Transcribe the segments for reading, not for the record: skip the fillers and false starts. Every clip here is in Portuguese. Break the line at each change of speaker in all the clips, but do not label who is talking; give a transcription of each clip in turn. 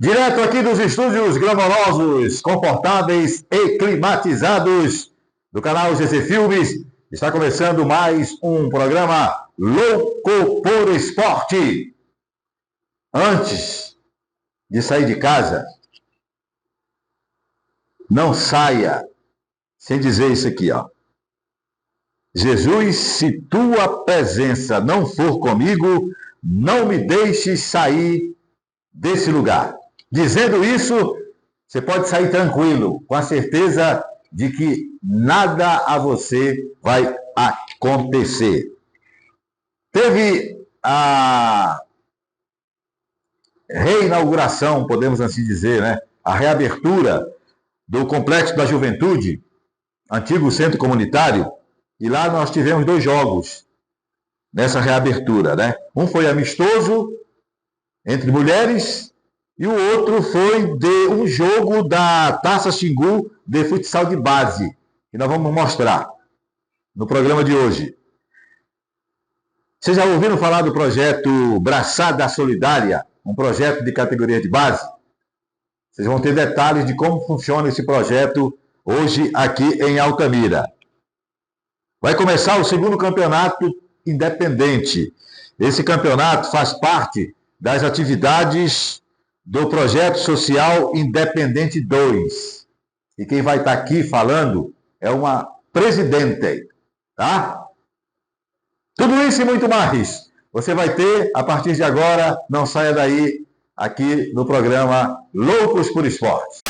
Direto aqui dos estúdios glamourosos, confortáveis e climatizados do canal GC Filmes, está começando mais um programa Louco por Esporte. Antes de sair de casa, não saia sem dizer isso aqui, ó. Jesus, se tua presença não for comigo, não me deixes sair desse lugar. Dizendo isso, você pode sair tranquilo, com a certeza de que nada a você vai acontecer. Teve a reinauguração, podemos assim dizer, né? A reabertura do Complexo da Juventude, antigo centro comunitário, e lá nós tivemos 2 jogos nessa reabertura, né? Um foi amistoso entre mulheres e o outro foi de um jogo da Taça Xingu de futsal de base, que nós vamos mostrar no programa de hoje. Vocês já ouviram falar do projeto Braçada Solidária, um projeto de categoria de base? Vocês vão ter detalhes de como funciona esse projeto hoje aqui em Altamira. Vai começar o 2º campeonato independente. Esse campeonato faz parte das atividades do Projeto Social Independente 2. E quem vai estar aqui falando é uma presidente, tá? Tudo isso e muito mais você vai ter a partir de agora. Não saia daí, aqui no programa Loucos por Esporte.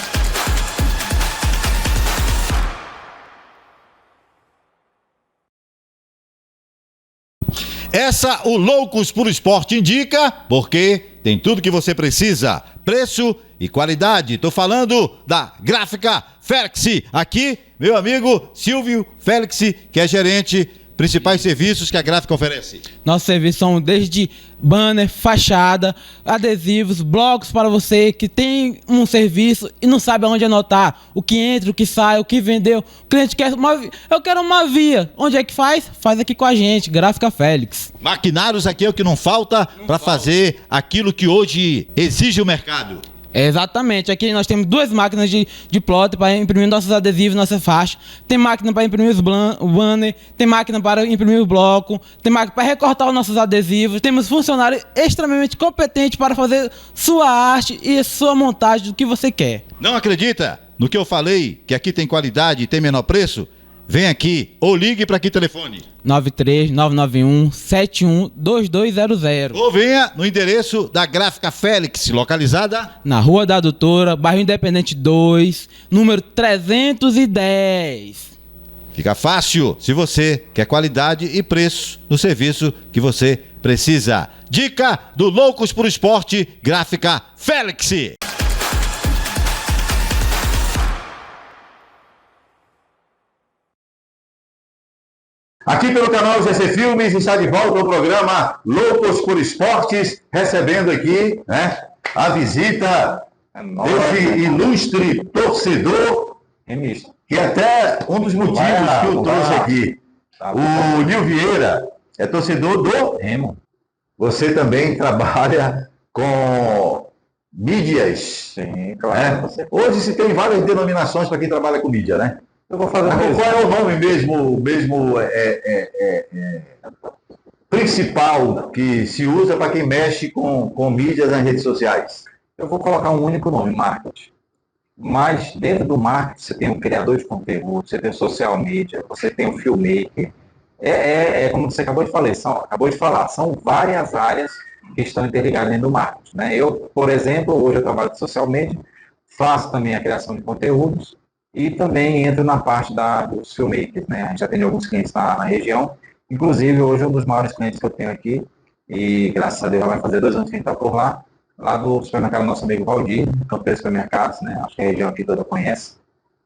Essa o Loucos por Esporte indica, porque tem tudo que você precisa, preço e qualidade. Tô falando da Gráfica Félix. Aqui, meu amigo Silvio Félix, que é gerente. Principais serviços que a Gráfica oferece.
Nossos serviços são desde banner, fachada, adesivos, blocos para você que tem um serviço e não sabe aonde anotar. O que entra, o que sai, o que vendeu. O cliente quer eu quero uma via. Onde é que faz? Faz aqui com a gente, Gráfica Félix.
Maquinários aqui é o que não falta para fazer aquilo que hoje exige o mercado.
Exatamente, aqui nós temos 2 máquinas de plotter para imprimir nossos adesivos, nossa faixa. Tem máquina para imprimir os banner, tem máquina para imprimir o bloco, tem máquina para recortar os nossos adesivos. Temos funcionários extremamente competentes para fazer sua arte e sua montagem do que você quer.
Não acredita no que eu falei, que aqui tem qualidade e tem menor preço? Vem aqui ou ligue para que telefone?
93991712200.
Ou venha no endereço da Gráfica Félix, localizada
na Rua da Doutora, bairro Independente 2, número 310.
Fica fácil se você quer qualidade e preço no serviço que você precisa. Dica do Loucos por Esporte, Gráfica Félix.
Aqui pelo canal GC Filmes está de volta o programa Loucos por Esportes, recebendo aqui, né, a visita desse ilustre torcedor, que é até um dos motivos que eu trouxe aqui. O Nil Vieira é torcedor do Remo. Você também trabalha com mídias. Sim, claro. Né? Hoje se tem várias denominações para quem trabalha com mídia, né? Eu vou fazer qual é o nome mesmo principal que se usa para quem mexe com mídias nas redes sociais?
Eu vou colocar um único nome, marketing. Mas dentro do marketing você tem um criador de conteúdo, você tem o social media, você tem o filmmaker. Como você acabou de falar, são várias áreas que estão interligadas dentro do marketing. Né? Eu, por exemplo, hoje eu trabalho com social media, faço também a criação de conteúdos, e também entro na parte dos filmmakers, né? A gente já tem alguns clientes na região, inclusive hoje um dos maiores clientes que eu tenho aqui, e graças a Deus já vai fazer 2 anos que a gente está por lá do supermercado nosso amigo Valdir, Campeiro de Supermercados, né? Acho que a região aqui toda conhece,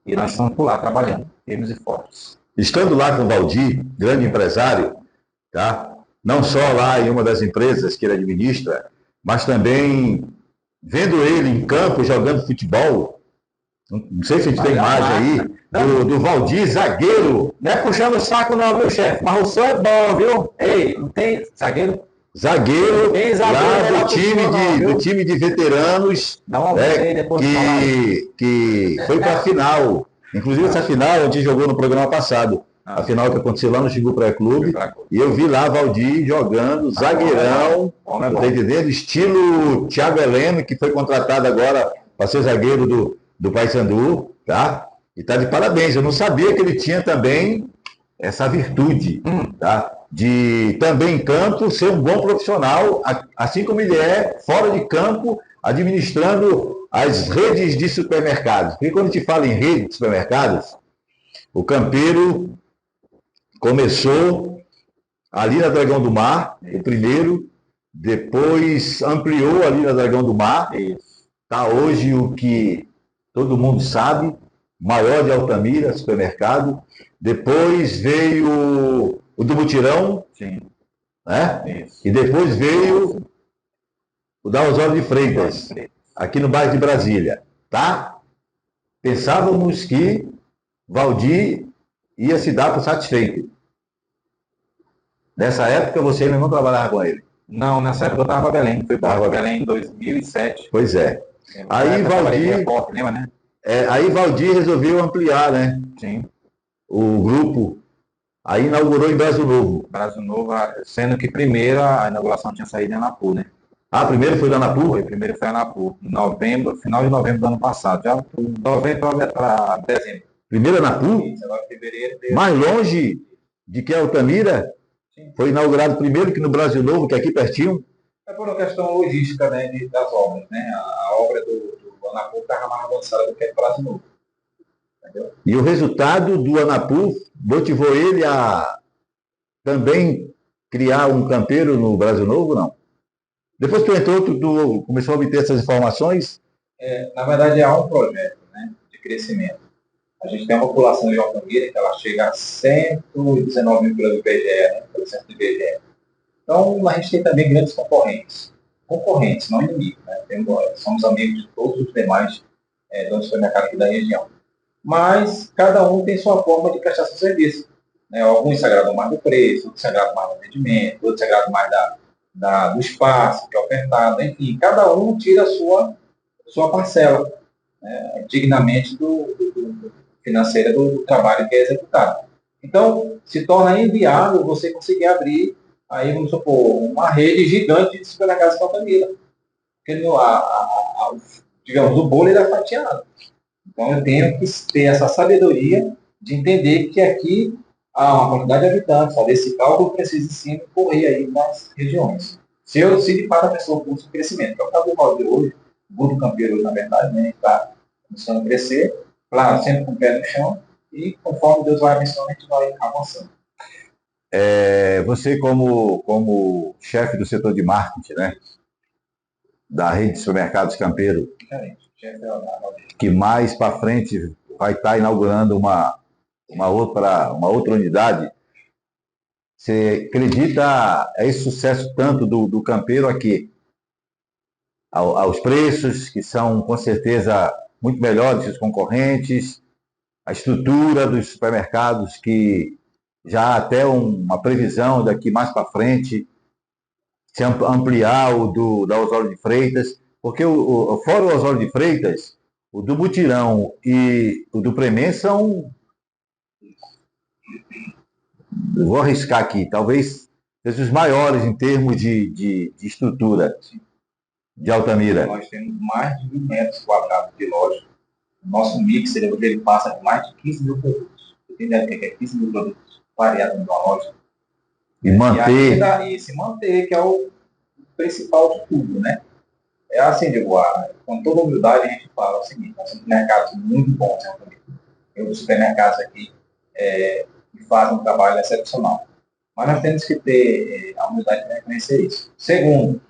e nós estamos por lá trabalhando, firmes e fortes.
Estando lá com o Valdir, grande empresário, tá? Não só lá em uma das empresas que ele administra, mas também vendo ele em campo jogando futebol. Não sei se a gente tem imagem aí do Valdir, zagueiro.
Não é puxando o saco não, viu, chefe? Mas o senhor é bom, viu? Ei, não tem zagueiro?
zagueiro
Tem zagueiro
lá
lá
do time,
não,
do time de veteranos,
Dá uma
né,
olhada aí depois falar.
que foi para a final. Inclusive, essa final a gente jogou no programa passado. A final que aconteceu lá no Xingu Praia Clube. E eu vi lá Valdir jogando, zagueirão, tá entendendo? Estilo Thiago Heleno, que foi contratado agora para ser zagueiro do Paysandu, tá? E tá de parabéns. Eu não sabia que ele tinha também essa virtude, tá? De também em campo ser um bom profissional, assim como ele é fora de campo, administrando as redes de supermercados. Porque quando a gente fala em rede de supermercados, o campeiro começou ali na Dragão do Mar, o primeiro, depois ampliou ali na Dragão do Mar, está hoje o que todo mundo sabe, maior de Altamira, supermercado. Depois veio o do Mutirão, né? E depois veio o da Osório de Freitas, aqui no bairro de Brasília, tá? Pensávamos que Valdir ia se dar por satisfeito. Nessa época você ainda não trabalhava com ele?
Não, nessa época eu estava para Belém. Fui para Belém em 2007.
Pois é. Aí Valdir,
lembra, né?
aí Valdir resolveu ampliar, né?
Sim.
O grupo. Aí inaugurou em Brasil Novo.
Brasil Novo, sendo que primeiro a inauguração tinha saído em Anapu, né?
Ah, primeiro foi da Anapu?
Primeiro foi Anapu. Novembro, final de novembro do ano passado. Já novembro para dezembro.
Primeiro Anapu?
Isso, agora fevereiro.
Mais longe de que Altamira? Sim. Foi inaugurado primeiro que no Brasil Novo, que é aqui pertinho?
É por uma questão logística, né, das obras, né? A obra do Anapu estava mais avançada do que a do Brasil Novo. Entendeu?
E o resultado do Anapu motivou ele a também criar um campeiro no Brasil Novo, não? Depois que tu entrou, tu começou a obter essas informações?
Na verdade, há um projeto, né, de crescimento. A gente tem uma população de Altamira que ela chega a 119 mil pelo IBGE, né, pelo centro do IBGE. Então, a gente tem também grandes concorrentes. Concorrentes, não inimigos. Né? Somos amigos de todos os demais donos de supermercado aqui da região. Mas cada um tem sua forma de prestar seu serviço. Né? Alguns se agradam mais do preço, outros se agradam mais do atendimento, outros se agradam mais do espaço que é ofertado. Enfim, cada um tira a sua parcela, né? Dignamente financeira do trabalho que é executado. Então, se torna inviável você conseguir abrir, aí vamos supor, uma rede gigante de supermercados de Altamira. Porque digamos, o bolo é fatiado. Então, eu tenho que ter essa sabedoria de entender que aqui há uma quantidade de habitantes, sabe? Esse cálculo precisa sim correr aí nas regiões. Se de fato a pessoa busca crescimento, que é o caso do Valdir hoje, o Guto Campeiro hoje, na verdade, né, está começando a crescer, claro, sempre com o pé no chão, e conforme Deus vai abençoando, a gente vai avançando.
Você como chefe do setor de marketing, né, da rede de supermercados Campeiro, que mais para frente vai estar inaugurando uma outra unidade, você acredita esse sucesso tanto do Campeiro aqui, aos preços, que são com certeza muito melhores que os concorrentes, a estrutura dos supermercados, que já há até uma previsão daqui mais para frente, se ampliar da Osório de Freitas, porque fora o Osório de Freitas, o do Mutirão e o do Premê são, eu vou arriscar aqui, talvez os maiores em termos de estrutura de Altamira.
Nós temos mais de 1.000 metros quadrados de loja. O nosso mixer, ele passa de mais de 15 mil produtos. Você tem ideia do que é 15 mil produtos variados numa loja?
E
se manter, que é o principal de tudo, né? É assim, digo, com toda humildade a gente fala o seguinte: nós temos mercados muito bons, né? Tem os supermercados aqui que fazem um trabalho excepcional. Mas nós temos que ter a humildade de reconhecer isso. Segundo,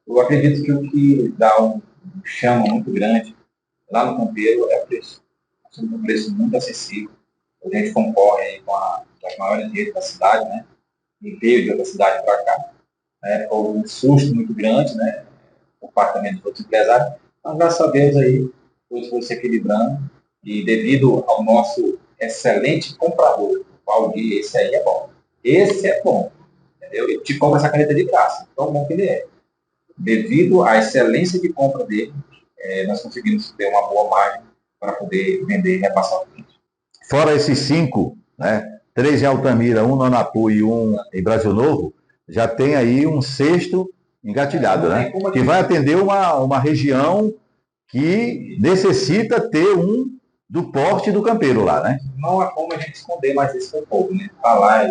eu acredito que o que dá um chama muito grande lá no Campeiro é o preço. Nós temos um preço muito acessível. A gente concorre aí com as maiores redes da cidade, né? E veio de outra cidade para cá. Foi um susto muito grande, né? Por parte também dos outros empresários. Mas graças a Deus aí, tudo foi se equilibrando. E devido ao nosso excelente comprador, Valdir, esse aí é bom. Esse é bom. entendeu? Ele te compra essa caneta de graça, tão bom que ele é. Devido à excelência de compra dele, nós conseguimos ter uma boa margem para poder vender e repassar o cliente.
Fora esses 5, né? 3 em Altamira, 1 no Anapu e 1 em Brasil Novo, já tem aí um 6º engatilhado, né? Que vai atender uma região que necessita ter um do porte do Campeiro lá, né?
Não há como a gente esconder mais isso com o povo, né? Está lá,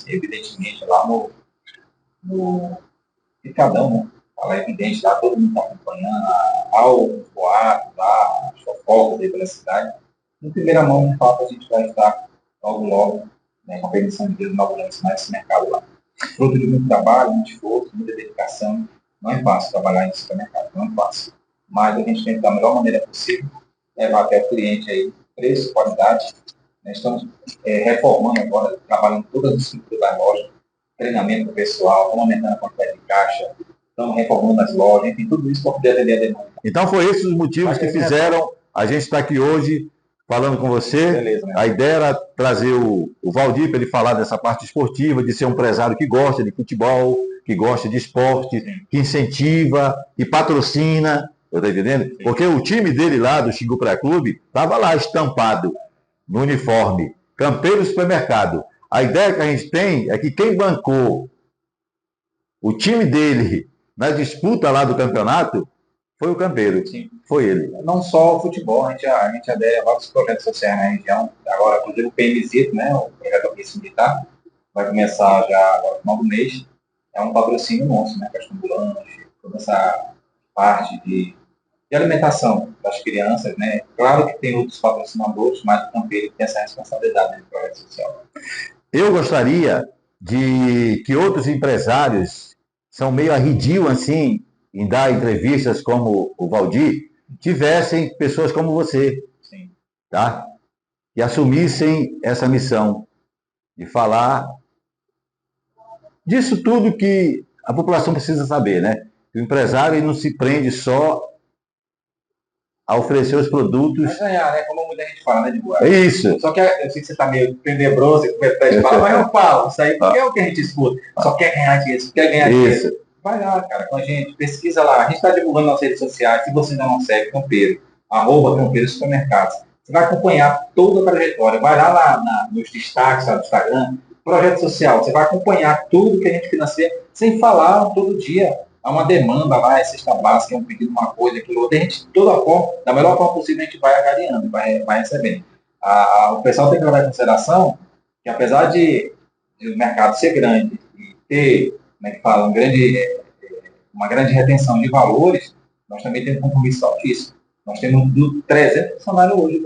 evidentemente, lá no Picadão, né? Está lá evidente, lá todo mundo está acompanhando, ao boato, lá, as fofocas aí pela cidade. Em primeira mão, de fato, a gente vai estar logo, né, com a permissão de Deus, inaugurando esse mercado lá. Fruto de muito trabalho, muito esforço, muita dedicação. Não é fácil trabalhar em supermercado, não é fácil. Mas a gente tem que dar a melhor maneira possível, levar até o cliente aí preço, qualidade. Nós estamos reformando agora, trabalhando todas as estruturas da loja, treinamento do pessoal, estamos aumentando a quantidade de caixa, estamos reformando as lojas, enfim, tudo isso para poder atender a demanda.
Então, foi esses os motivos que fizeram a gente estar aqui hoje falando com você.
Beleza, né?
A ideia era trazer o Valdir para ele falar dessa parte esportiva, de ser um empresário que gosta de futebol, que gosta de esporte, que incentiva, que patrocina, tá entendendo? Porque o time dele lá, do Xingu Praia Clube, estava lá estampado no uniforme, Campeiro Supermercado. A ideia que a gente tem é que quem bancou o time dele na disputa lá do campeonato foi o Campeiro.
Sim.
Foi ele.
Não só o futebol, a gente adere a vários projetos sociais na região. Agora, inclusive o PMZito, né, o projeto da Polícia Militar, vai começar já agora no final do mês. É um patrocínio nosso, né, questão do lanche, toda essa parte de alimentação das crianças, né. Claro que tem outros patrocinadores, mas o Campeiro tem essa responsabilidade no projeto social.
Eu gostaria de que outros empresários são meio arredio, assim, em dar entrevistas como o Valdir, tivessem pessoas como você,
Sim.
tá? E assumissem essa missão de falar disso tudo que a população precisa saber, né? O empresário ele não se prende só a oferecer os produtos.
Vai ganhar, né? Como muita gente fala, né, de boa.
É isso.
Só que eu sei que você está meio tenebroso, e fala, mas eu falo, isso aí porque é o que a gente escuta. Só quer ganhar dinheiro, só quer ganhar dinheiro.
Isso.
Vai lá, cara, com a gente, pesquisa lá. A gente está divulgando nas redes sociais. Se você ainda não segue, Campeiro, @Campeiro Supermercados. Você vai acompanhar toda a trajetória. Vai lá nos destaques do Instagram, projeto social. Você vai acompanhar tudo que a gente financia, sem falar todo dia. Há uma demanda lá, é cesta básica, é um pedido, uma coisa, aquilo outro. A gente, da melhor forma possível, a gente vai agariando, vai recebendo. O pessoal tem que levar em consideração que, apesar de o mercado ser grande e ter, como é que fala, uma grande retenção de valores, nós também temos um compromisso altíssimo. Nós temos 300 funcionários hoje.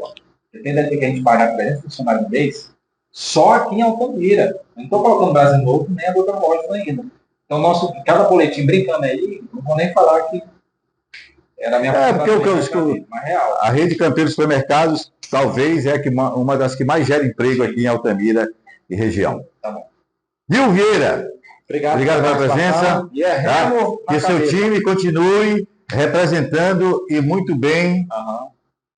Você tem daqui que a gente paga 300 funcionários no mês, só aqui em Altamira. Eu não estou colocando Brasil Novo nem a outra loja ainda. Então, cada boletim brincando aí, não vou nem falar que era a minha
porque
mas real.
A rede Campeiro Supermercados talvez é uma das que mais gera emprego aqui em Altamira e região.
Tá bom.
Nil Vieira, obrigado pela presença. Tá? Que seu time continue representando e muito bem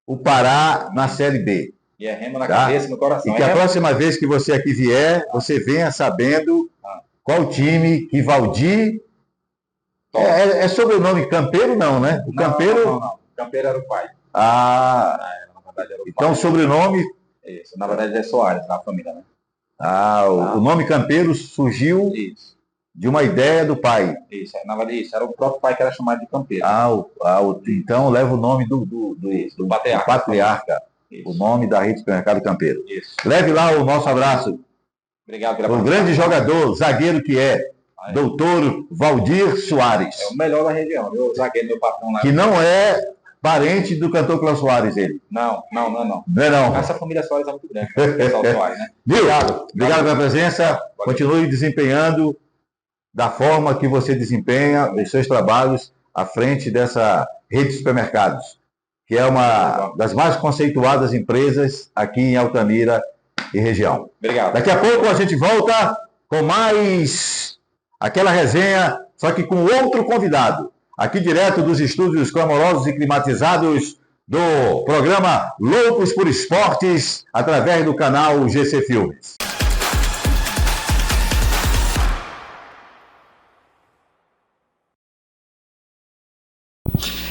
o Pará na Série B.
E é remo na cabeça e no coração.
E que a próxima vez que você aqui vier, você venha sabendo qual time que Valdir... É sobrenome Campeiro, não, né? O Campeiro...
Não. Campeiro era o pai.
Na
verdade era o pai.
Então, sobrenome...
Isso, na verdade é Soares, na família, né?
O nome Campeiro surgiu de uma ideia do pai.
Isso, na verdade era o próprio pai que era chamado de Campeiro.
Então leva o nome do patriarca. O nome da rede supermercado Campeiro.
Isso.
Leve lá o nosso abraço.
Obrigado.
O grande jogador, zagueiro que é, doutor Valdir Soares.
É o melhor da região, meu zagueiro, meu patrão lá.
Que não é parente do cantor Cláudio Soares, ele.
Não.
Não é não.
Essa família Soares é muito grande, o pessoal Soares, né?
Obrigado pela presença. Continue desempenhando da forma que você desempenha os seus trabalhos à frente dessa rede de supermercados, que é uma das mais conceituadas empresas aqui em Altamira e região.
Obrigado.
Daqui a pouco a gente volta com mais aquela resenha, só que com outro convidado. Aqui direto dos estúdios clamorosos e climatizados do programa Loucos por Esportes, através do canal GC Filmes.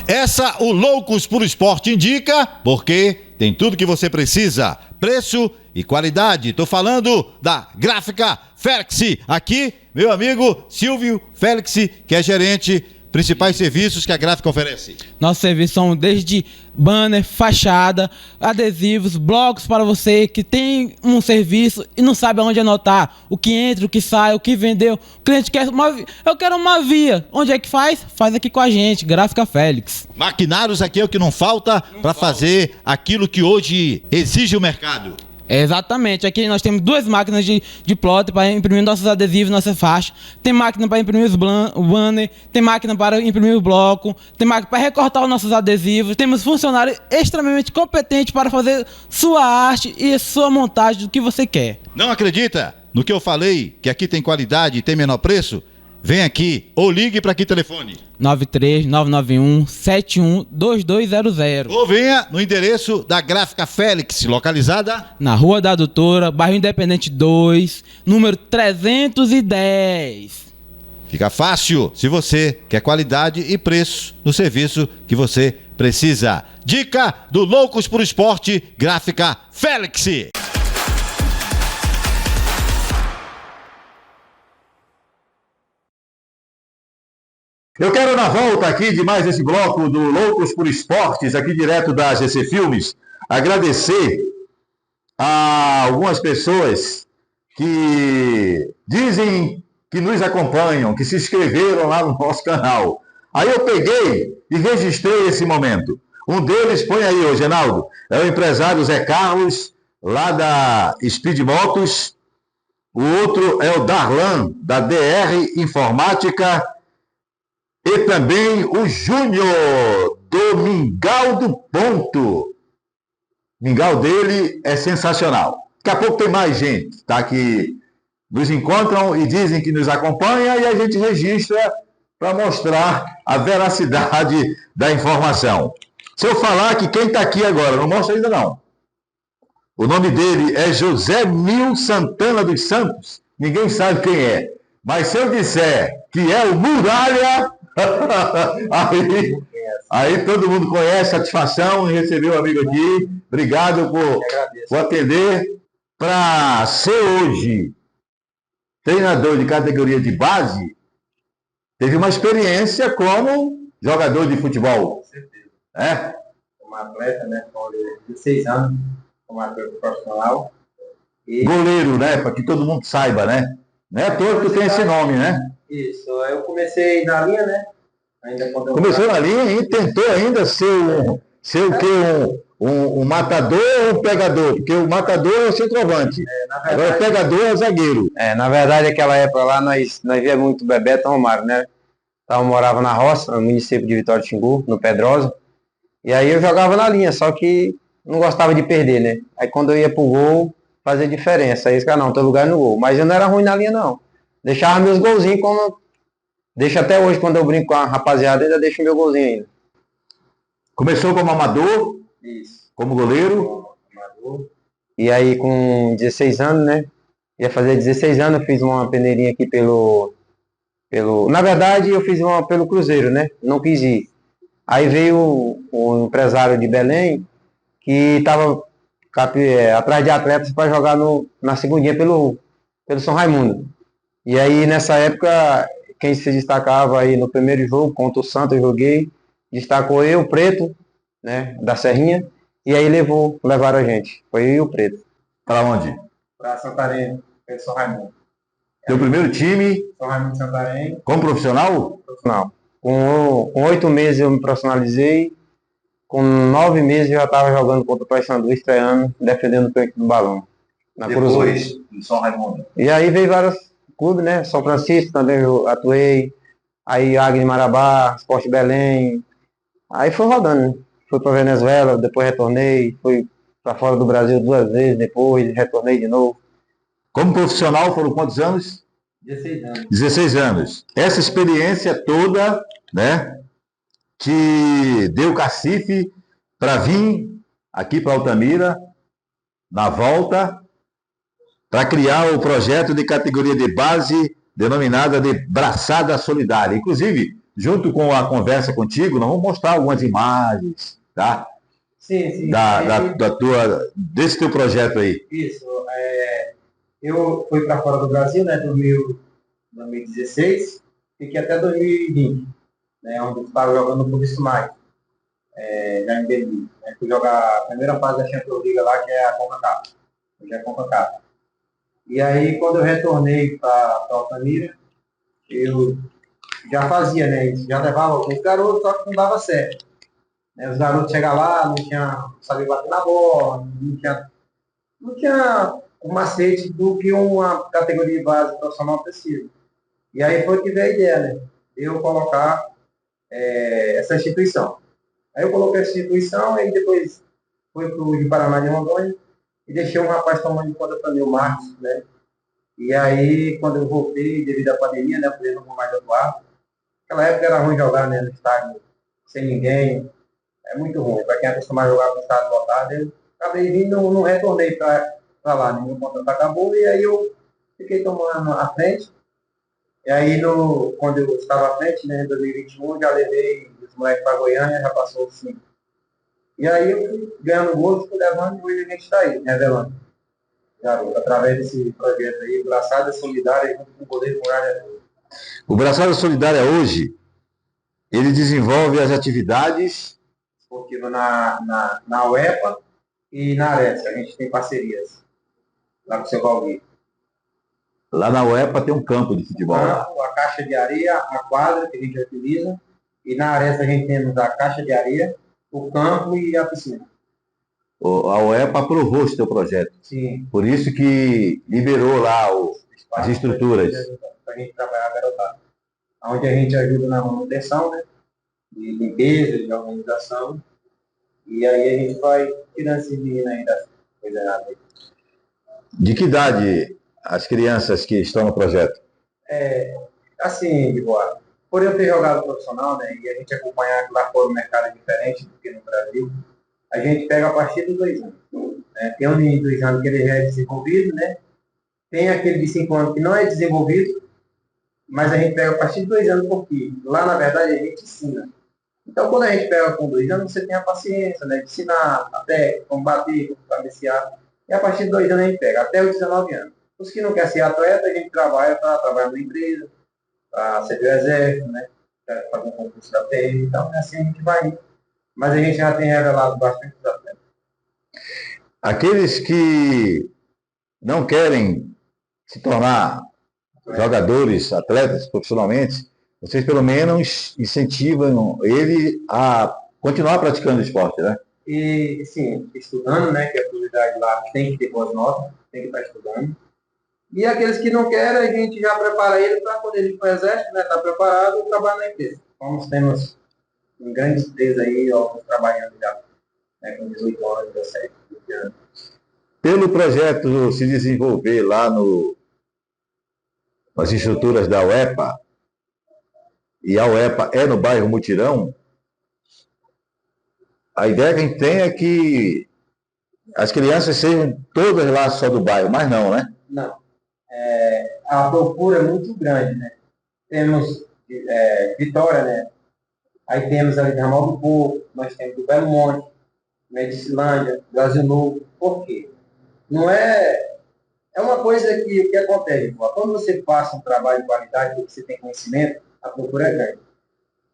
Essa o Loucos por Esporte indica, porque tem tudo que você precisa, preço e qualidade. Tô falando da Gráfica Félix. Aqui, meu amigo Silvio Félix, que é gerente. Principais serviços que a Gráfica oferece.
Nossos serviços são desde banner, fachada, adesivos, blocos para você que tem um serviço e não sabe aonde anotar. O que entra, o que sai, o que vendeu. O cliente quer eu quero uma via. Onde é que faz? Faz aqui com a gente, Gráfica Félix.
Maquinários aqui é o que não falta para fazer aquilo que hoje exige o mercado.
Exatamente, aqui nós temos duas máquinas de plotter para imprimir nossos adesivos, nossas faixas. Tem máquina para imprimir os banner, tem máquina para imprimir o bloco, tem máquina para recortar os nossos adesivos. Temos funcionários extremamente competentes para fazer sua arte e sua montagem do que você quer.
Não acredita no que eu falei, que aqui tem qualidade e tem menor preço? Vem aqui ou ligue para que telefone?
93991712200.
Ou venha no endereço da Gráfica Félix, localizada
na Rua da Doutora, bairro Independente 2, número 310.
Fica fácil se você quer qualidade e preço no serviço que você precisa. Dica do Loucos por Esporte, Gráfica Félix.
Eu quero, na volta aqui de mais esse bloco do Loucos por Esportes, aqui direto da GC Filmes, agradecer a algumas pessoas que dizem que nos acompanham, que se inscreveram lá no nosso canal. Aí eu peguei e registrei esse momento. Um deles, põe aí, ô Genaldo, é o empresário Zé Carlos, lá da Speed Motos. O outro é o Darlan, da DR Informática. E também o Júnior, do Mingau do Ponto. Mingau dele é sensacional. Daqui a pouco tem mais gente, tá? Que nos encontram e dizem que nos acompanha e a gente registra para mostrar a veracidade da informação. Se eu falar que quem está aqui agora, não mostra ainda não. O nome dele é José Mil Santana dos Santos. Ninguém sabe quem é. Mas se eu disser que é o Muralha... aí todo mundo conhece, satisfação em receber o amigo aqui. Obrigado por atender. Para ser hoje treinador de categoria de base, teve uma experiência como jogador de futebol.
Com certeza. Como atleta, né? Com 16 anos, como atleta profissional. E... goleiro,
né? Para que todo mundo saiba, né? Não é à toa que tu tem esse nome, né?
Isso, eu comecei na linha, né? Ainda quando
começou na linha e tentou ainda ser o quê? Um matador ou um pegador? Porque o matador é o centroavante. Agora o pegador é o zagueiro.
Na verdade, naquela época lá, nós via muito Bebeto Romário, né? Então, eu morava na roça, no município de Vitória de Xingu, no Pedrosa. E aí eu jogava na linha, só que não gostava de perder, né? Aí quando eu ia pro gol, fazia diferença. Aí esse cara, não, teu lugar é no gol. Mas eu não era ruim na linha, não. Deixava meus golzinhos como... Deixo até hoje, quando eu brinco com a rapaziada, ainda deixo meu golzinho ainda.
Começou como amador?
Isso.
Como goleiro?
Como amador. E aí com 16 anos, né? Ia fazer 16 anos, eu fiz uma peneirinha aqui pelo... Na verdade, eu fiz uma pelo Cruzeiro, né? Não quis ir. Aí veio o empresário de Belém, que estava atrás de atletas para jogar na segundinha pelo São Raimundo. E aí, nessa época, quem se destacava aí no primeiro jogo, contra o Santos, eu joguei, destacou eu, o Preto, né, da Serrinha, e aí levaram a gente. Foi eu e o Preto.
Para onde?
Para Santarém, pelo São Raimundo.
Teu primeiro time?
São Raimundo de Santarém.
Como profissional?
Profissional. Com 8 meses eu me profissionalizei. Com 9 meses eu já estava jogando contra o Paysandu, estreando, defendendo o peito do balão.
Depois do São Raimundo.
E aí veio vários clubes, né? São Francisco também eu atuei. Aí Águia de Marabá, Sport Belém. Aí foi rodando, né? Fui para Venezuela, depois retornei. Fui para fora do Brasil 2 vezes, depois retornei de novo.
Como profissional foram quantos anos?
16 anos.
16 anos. Essa experiência toda, né, que deu cacife para vir aqui para Altamira, na volta, para criar o projeto de categoria de base denominada de Braçada Solidária. Inclusive, junto com a conversa contigo, nós vamos mostrar algumas imagens, tá?
Sim, sim.
Desse teu projeto aí.
Isso. Eu fui para fora do Brasil, né, 2016, fiquei até 2020, né, onde eu estava jogando no Clube Sumai, já em Belém. Né, fui jogar a primeira fase da Champions League lá, que é a CONCACAF. Hoje é a CONCACAF. E aí, quando eu retornei para Altamira, eu já fazia, né, isso, já levava alguns garotos, só que não dava certo. Né, os garotos chegavam lá, não sabiam bater na bola, não tinha o macete do que uma categoria de base profissional precisa. E aí foi que veio a ideia, né? De eu colocar essa instituição. Aí eu coloquei essa instituição, aí depois fui para o Paraná de Rondônia e deixei um rapaz tomando conta para mim, o Marcos, né? E aí, quando eu voltei, devido à pandemia, né? Eu falei, não vou mais atuar. Naquela época era ruim jogar, né? No estádio, sem ninguém. É muito ruim. Para quem é acostumado a jogar no estádio lotado, eu acabei vindo, não retornei para lá, né? Meu contrato acabou e aí eu fiquei tomando a frente. E aí, quando eu estava à frente, né, em 2021, já levei os moleques para Goiânia, já passou o 5. E aí eu fui ganhando gosto, fui levando e hoje a gente está aí, revelando. Garoto, através desse projeto aí, Braçada Solidária, junto com o Poder Muralha.
O Braçada Solidária hoje, ele desenvolve as atividades
esportivas na UEPA e na Ares. A gente tem parcerias lá com o seu Valdir.
Lá na UEPA tem um campo de futebol.
A caixa de areia, a quadra que a gente utiliza. E na Ares a gente temos a caixa de areia, o campo e a piscina.
A UEPA aprovou esse teu projeto.
Sim.
Por isso que liberou lá as estruturas.
Para a gente trabalhar garotado. Onde a gente ajuda na manutenção, né? De limpeza, de organização. E aí a gente vai tirando esse menino aí das coisas erradas.
De que idade as crianças que estão no projeto?
Assim, de boa. Por eu ter jogado profissional, né? E a gente acompanhar que lá fora o mercado é diferente do que no Brasil, a gente pega a partir dos 2 anos. Tem um menino de 2 anos que ele já é desenvolvido, né? Tem aquele de 5 anos que não é desenvolvido, mas a gente pega a partir de 2 anos, porque lá, na verdade, a gente ensina. Então, quando a gente pega com 2 anos, você tem a paciência, né? De ensinar até como bater, como cabecear. E a partir de 2 anos a gente pega, até os 19 anos. Os que não querem ser atleta, a gente trabalha para trabalhar numa empresa, para servir o exército, né? Para fazer um concurso da PM. Então, assim a gente vai indo. Mas a gente já tem revelado bastante os atletas.
Aqueles que não querem se tornar jogadores, atletas profissionalmente, vocês pelo menos incentivam ele a continuar praticando esporte, né?
E, sim, estudando, né? Que a prioridade lá tem que ter boas notas, tem que estar estudando. E aqueles que não querem, a gente já prepara ele para quando ele for ao exército, né? Está preparado, trabalhar na empresa. Como temos em grandes empresas aí, alguns trabalhando já, né, com 18 anos, 17, 20 anos.
Pelo projeto se desenvolver lá nas estruturas da UEPA, e a UEPA é no bairro Mutirão, a ideia que a gente tem é que as crianças sejam todas lá só do bairro, mas não, né?
Não. A procura é muito grande, né? Temos Vitória, né? Aí temos ali de Ramal do Povo, nós temos do Belo Monte, Medicilândia, Brasil Novo. Por quê? Não é... É uma coisa que o que acontece, quando você passa um trabalho de qualidade, você tem conhecimento, a procura é grande.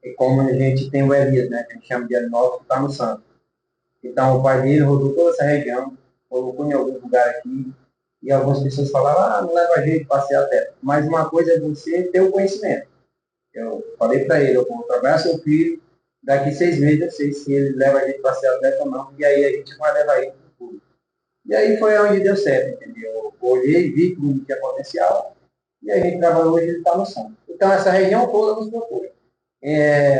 E como a gente tem o Elias, né? Que a gente chama de Elinópolis, que está no Santos. Então o pai dele rodou toda essa região, colocou em algum lugar aqui, e algumas pessoas falaram, não leva a gente passear até. Mas uma coisa é você ter o conhecimento. Eu falei para ele, eu vou trabalhar seu filho, daqui 6 meses eu sei se ele leva a gente para ser atleta ou não, e aí a gente vai levar ele para o futuro. E aí foi onde deu certo, entendeu? Eu olhei, vi que o menino tinha potencial, e a gente trabalhou hoje, ele está no Santos. Então essa região toda nos procura.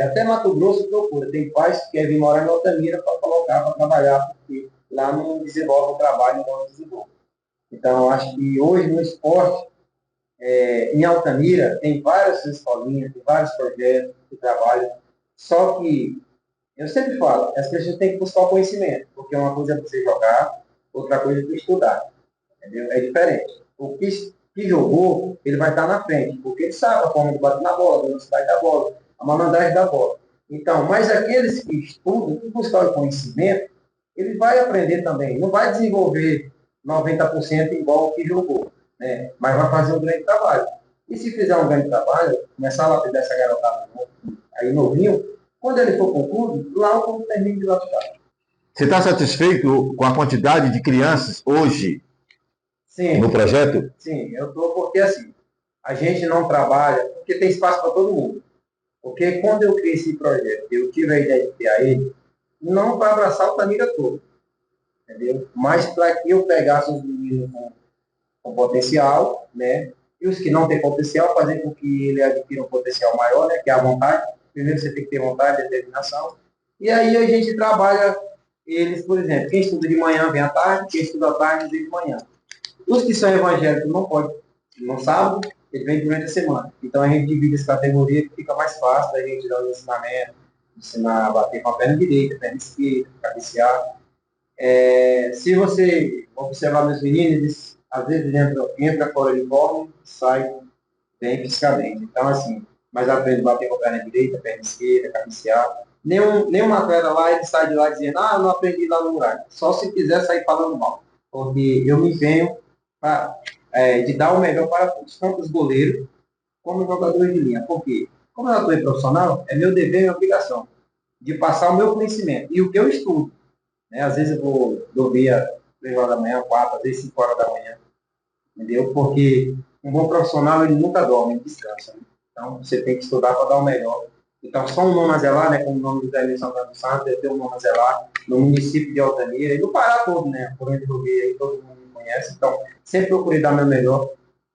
Até Mato Grosso procura. Tem pais que querem vir morar em Altamira para colocar, para trabalhar, porque lá não desenvolve o trabalho, não desenvolve. Então, acho que hoje no esporte, em Altamira, tem várias escolinhas, tem vários projetos que trabalham, só que, eu sempre falo, as pessoas têm que buscar o conhecimento, porque uma coisa é você jogar, outra coisa é você estudar, entendeu? É diferente. O que jogou, ele vai estar na frente, porque ele sabe a forma de bater na bola, a velocidade da bola,
a malandragem da bola. Então, mas aqueles que estudam, que buscam o conhecimento, ele vai aprender também. Não vai desenvolver 90% igual o que jogou, né? Mas vai fazer um grande trabalho. E se fizer um grande trabalho, começar a lapidar essa garotada aí novinho, quando ele for para o clube, lá o clube termina de lapidar.
Você está satisfeito com a quantidade de crianças hoje
Sim,
no projeto?
sim, eu estou porque assim, a gente não trabalha, porque tem espaço para todo mundo. Porque quando eu criei esse projeto, eu tive a ideia de criar ele, não para abraçar o família todo, entendeu? Mas para que eu pegasse os meninos com potencial, né? E os que não têm potencial, fazer com que ele adquira um potencial maior, né? Que é a vontade. Primeiro você tem que ter vontade, determinação. E aí a gente trabalha eles, por exemplo, quem estuda de manhã vem à tarde, quem estuda à tarde vem de manhã. Os que são evangélicos não podem, no sábado, ele vem durante a semana. Então a gente divide essa categoria que fica mais fácil da gente dar um ensinamento, ensinar a bater com a perna direita, perna esquerda, cabecear. Se você observar meus meninos, eles às vezes entra fora de forma, sai bem fisicamente. Então, assim, mas aprende a bater com a perna direita, perna esquerda, cabecear. Nenhum atleta lá, ele sai de lá dizendo, eu não aprendi lá no Muralha. Só se quiser sair falando mal. Porque eu me empenho de dar o melhor para todos, tanto os goleiros como os jogadores de linha. Porque, como eu atuei profissional, é meu dever e minha obrigação de passar o meu conhecimento e o que eu estudo. Né? Às vezes eu vou dormir às 3 horas da manhã, 4, às vezes 5 horas da manhã. Entendeu? Porque um bom profissional, ele nunca dorme, ele descansa. Né? Então, você tem que estudar para dar o melhor. Então, só um nome a zelar, né, como o nome do Zé Luiz Santana dos Santos, eu tenho um nome a zelar no município de Altamira, e no Pará todo, né, por onde eu vi aí, todo mundo me conhece. Então, sempre procurei dar meu melhor.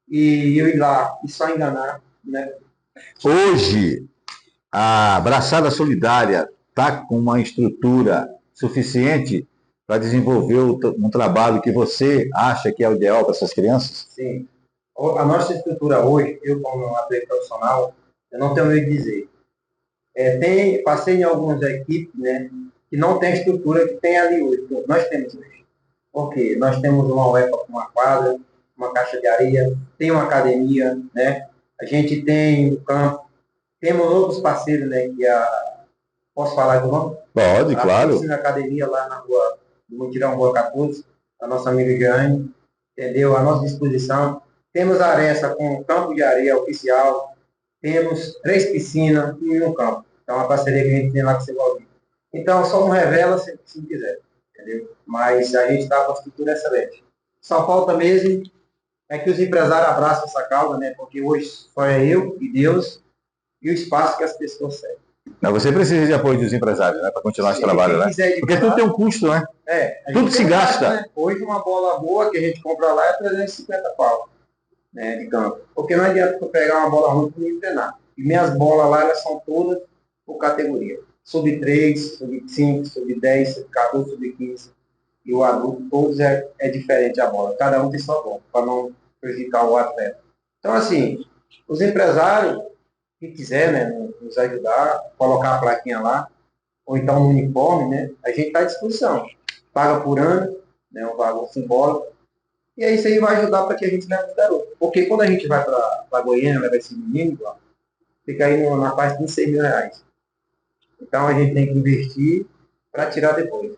E eu ir lá e só enganar, né?
Hoje, a Braçada Solidária está com uma estrutura suficiente para desenvolver um trabalho que você acha que é o ideal para essas crianças?
Sim. A nossa estrutura hoje, eu como atleta profissional, eu não tenho medo de dizer. Passei em algumas equipes, né, que não tem a estrutura que tem ali hoje, que nós temos hoje. Porque nós temos uma UEPA com uma quadra, uma caixa de areia, tem uma academia, né? A gente tem um campo, temos outros parceiros, né, posso falar do nome?
Pode, claro.
Na academia lá na rua do Mutirão, Rua 14, a nossa amiga Jane, entendeu? À nossa disposição. Temos a Aressa com campo de areia oficial, temos 3 piscinas e um campo. Então, a parceria que a gente tem lá com o Segovia. Então, só não revela se não quiser, entendeu? Mas a gente está com a estrutura excelente. Só falta mesmo que os empresários abraçem essa causa, né? Porque hoje só é eu e Deus e o espaço que as pessoas seguem.
Mas você precisa de apoio dos empresários, né? Para continuar esse trabalho, né? Porque tudo tem um custo, né? Tudo se gasta.
Né? Hoje, uma bola boa que a gente compra lá é 350 pau, né, de campo. Porque não adianta eu pegar uma bola ruim para me treinar. E minhas bolas lá, elas são todas por categoria. Sub-3, sub-5, sub-10, sub-14, sub-15. E o adulto, todos é diferente a bola. Cada um tem sua bola, para não prejudicar o atleta. Então, assim, os empresários que quiser, né, nos ajudar, colocar a plaquinha lá, ou então no uniforme, né, a gente está à disposição. Paga por ano, né, um valor simbólico, e aí isso aí vai ajudar para que a gente leve os garotos. Porque quando a gente vai para Goiânia, leva esse menino, fica aí na parte de 6 mil reais. Então a gente tem que investir para tirar depois.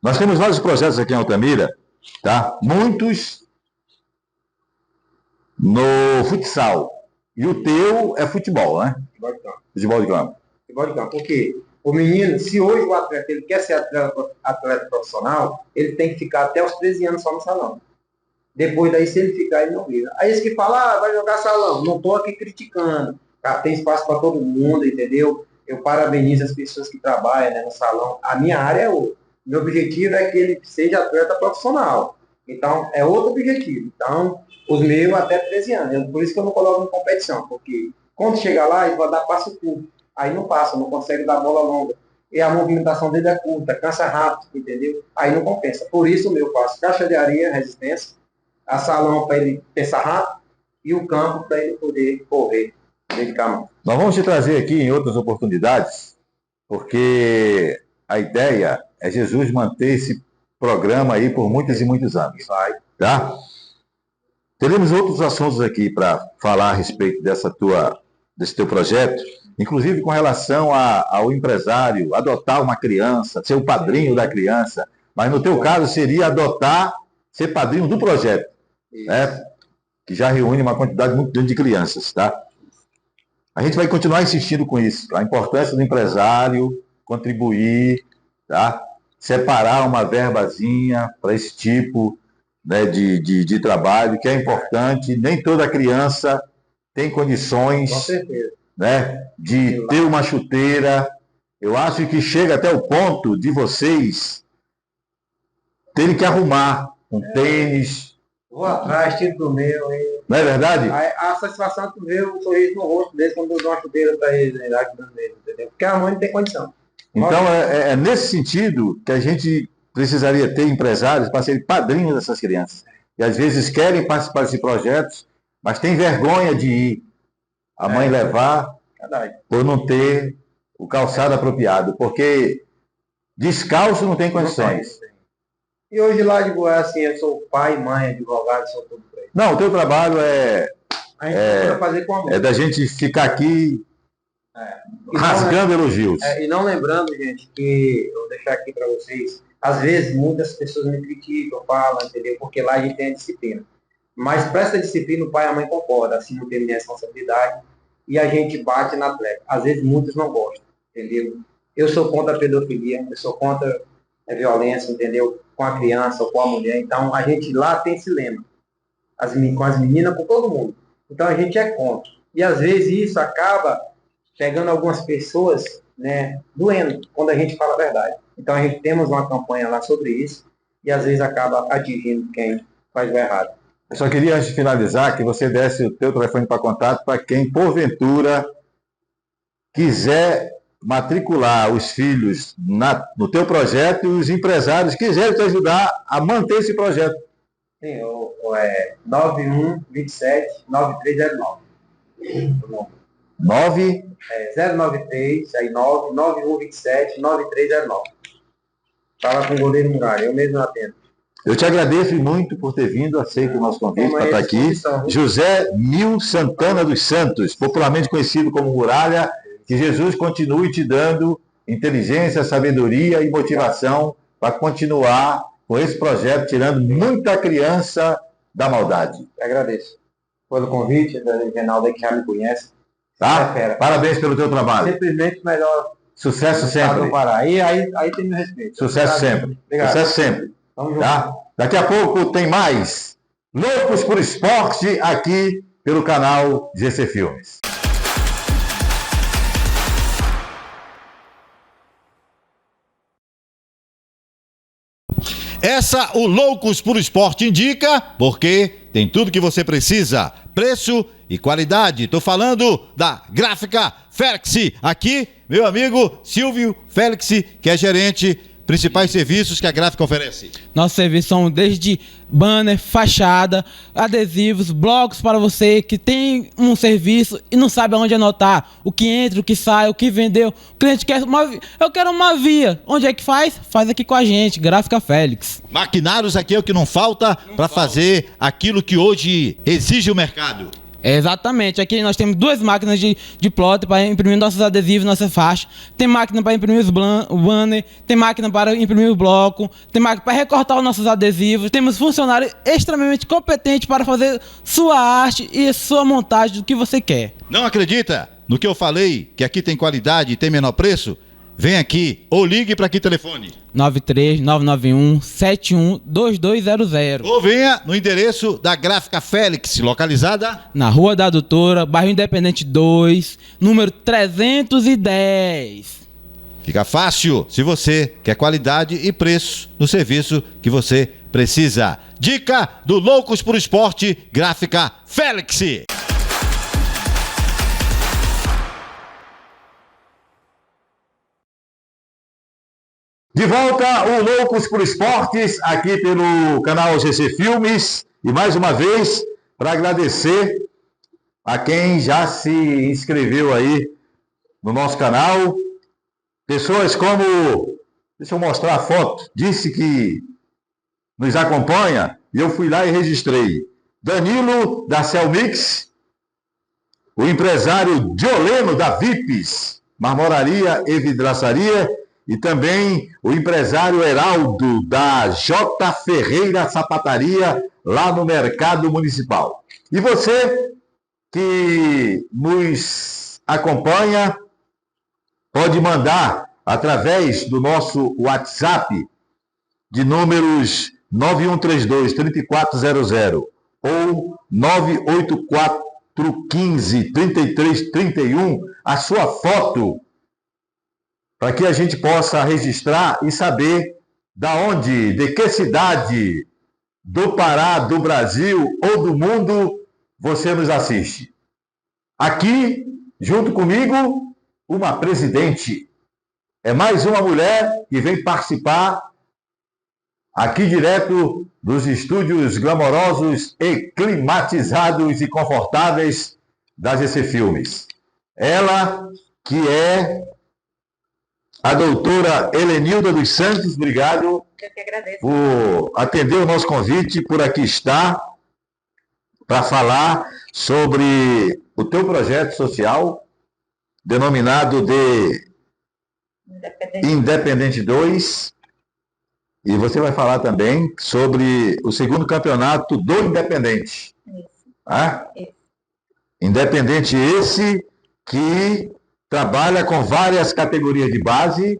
Nós temos vários projetos aqui em Altamira, tá? Muitos no futsal. E o teu é futebol, né?
Futebol de campo.
Futebol de campo.
Futebol de campo. Porque o menino, se hoje o atleta ele quer ser atleta profissional, ele tem que ficar até os 13 anos só no salão. Depois daí, se ele ficar, ele não vira. Aí esse que fala, vai jogar salão. Não estou aqui criticando. Tem espaço para todo mundo, entendeu? Eu parabenizo as pessoas que trabalham, né, no salão. A minha área é outra. Meu objetivo é que ele seja atleta profissional. Então, é outro objetivo. Então, os meus até 13 anos. Por isso que eu não coloco em competição. Porque quando chegar lá, ele vai dar passo curto. Aí não passa, não consegue dar bola longa. E a movimentação dele é curta, cansa rápido, entendeu? Aí não compensa. Por isso o meu faço caixa de areia, resistência, a salão para ele pensar rápido e o campo para ele poder correr, dedicar mais.
Nós vamos te trazer aqui em outras oportunidades, porque a ideia é Jesus manter esse programa aí por muitos e muitos anos.
Vai.
Tá? Teremos outros assuntos aqui para falar a respeito desse teu projeto, inclusive com relação ao empresário adotar uma criança, ser o padrinho da criança, mas no teu caso seria adotar, ser padrinho do projeto, né? Que já reúne uma quantidade muito grande de crianças, tá? A gente vai continuar insistindo com isso, a importância do empresário contribuir, tá? Separar uma verbazinha para esse tipo, né, de trabalho, que é importante. Nem toda criança tem condições, né, de ter uma chuteira. Eu acho que chega até o ponto de vocês terem que arrumar um tênis.
Vou atrás, tiro do meu.
Não é verdade?
A satisfação é tu ver o sorriso no rosto deles quando eu dou uma chuteira para eles, né, entendeu? Porque a mãe não tem condição.
Então, é nesse sentido que a gente precisaria ter empresários para serem padrinhos dessas crianças. E às vezes querem participar desses projetos, mas tem vergonha de ir. A mãe levar por não ter o calçado apropriado, porque descalço não tem condições.
E hoje lá de Goiás, assim, eu sou pai, mãe, advogado, sou tudo para ele.
Não, o teu trabalho
A gente procura fazer com amor.
é da gente ficar aqui rasgando elogios.
E não lembrando, gente, que eu vou deixar aqui para vocês, às vezes muitas pessoas me criticam, falam, entendeu? Porque lá a gente tem a disciplina. Mas para essa disciplina o pai e a mãe concordam, assim não tem minha responsabilidade, e a gente bate na atleta. Às vezes muitos não gostam, entendeu? Eu sou contra a pedofilia, eu sou contra a violência, entendeu? Com a criança ou com a mulher. Então a gente lá tem esse lema. Com as meninas, com todo mundo. Então a gente é contra. E às vezes isso acaba pegando algumas pessoas, né, doendo, quando a gente fala a verdade. Então a gente temos uma campanha lá sobre isso, e às vezes acaba atingindo quem faz o errado.
Eu só queria, antes de finalizar, que você desse o teu telefone para contato para quem, porventura, quiser matricular os filhos no teu projeto e os empresários quiserem te ajudar a manter esse projeto.
Sim, 9127-9309. 093, aí 9127-9309. Fala com o goleiro Muralha, eu mesmo atendo.
Eu te agradeço muito por ter vindo, aceito o nosso convite para estar aqui. José Mil Santana dos Santos, popularmente conhecido como Muralha, que Jesus continue te dando inteligência, sabedoria e motivação para continuar com esse projeto, tirando muita criança da maldade.
Eu agradeço pelo convite, da Reinaldo, que já me conhece.
Tá? Parabéns pelo teu trabalho.
Simplesmente melhor.
Sucesso sempre.
Aí tem meu respeito.
Sucesso sempre.
Obrigado.
Sucesso sempre. Tá? Daqui a pouco tem mais Loucos por Esporte aqui pelo canal GC Filmes.
Essa o Loucos por Esporte indica, porque tem tudo que você precisa, preço e qualidade. Tô falando da Gráfica Félix. Aqui, meu amigo Silvio Félix, que é gerente. Principais serviços que a Gráfica oferece.
Nossos serviços são desde banner, fachada, adesivos, blocos para você que tem um serviço e não sabe aonde anotar. O que entra, o que sai, o que vendeu. O cliente quer eu quero uma via. Onde é que faz? Faz aqui com a gente, Gráfica Félix.
Maquinários aqui é o que não falta para fazer aquilo que hoje exige o mercado.
Exatamente, aqui nós temos duas máquinas de plotter para imprimir nossos adesivos, nossa faixa. Tem máquina para imprimir os banner, tem máquina para imprimir o bloco, tem máquina para recortar os nossos adesivos. Temos funcionários extremamente competentes para fazer sua arte e sua montagem do que você quer.
Não acredita no que eu falei, que aqui tem qualidade e tem menor preço? Vem aqui ou ligue para que telefone?
93991712200.
Ou venha no endereço da Gráfica Félix, localizada
na Rua da Doutora, bairro Independente 2, número 310.
Fica fácil se você quer qualidade e preço no serviço que você precisa. Dica do Loucos por Esporte, Gráfica Félix.
De volta, o Loucos por Esportes, aqui pelo canal GC Filmes. E mais uma vez, para agradecer a quem já se inscreveu aí no nosso canal. Pessoas como, deixa eu mostrar a foto, disse que nos acompanha e eu fui lá e registrei. Danilo, da Celmix, o empresário Dioleno da Vipes, Marmoraria e Vidraçaria, e também o empresário Heraldo da J. Ferreira Sapataria, lá no Mercado Municipal. E você que nos acompanha, pode mandar através do nosso WhatsApp de números 9132-3400 ou 98415-3331 a sua foto, para que a gente possa registrar e saber da onde, de que cidade do Pará, do Brasil ou do mundo você nos assiste. Aqui, junto comigo, uma presidente. É mais uma mulher que vem participar aqui direto dos estúdios glamourosos e climatizados e confortáveis da GC Filmes. Ela que é a doutora Helenilda dos Santos, obrigado.
Eu que agradeço.
Por atender o nosso convite, por aqui estar, para falar sobre o teu projeto social, denominado de Independente 2, e você vai falar também sobre o segundo campeonato do Independente.
Isso.
Tá?
Isso.
Independente esse que trabalha com várias categorias de base.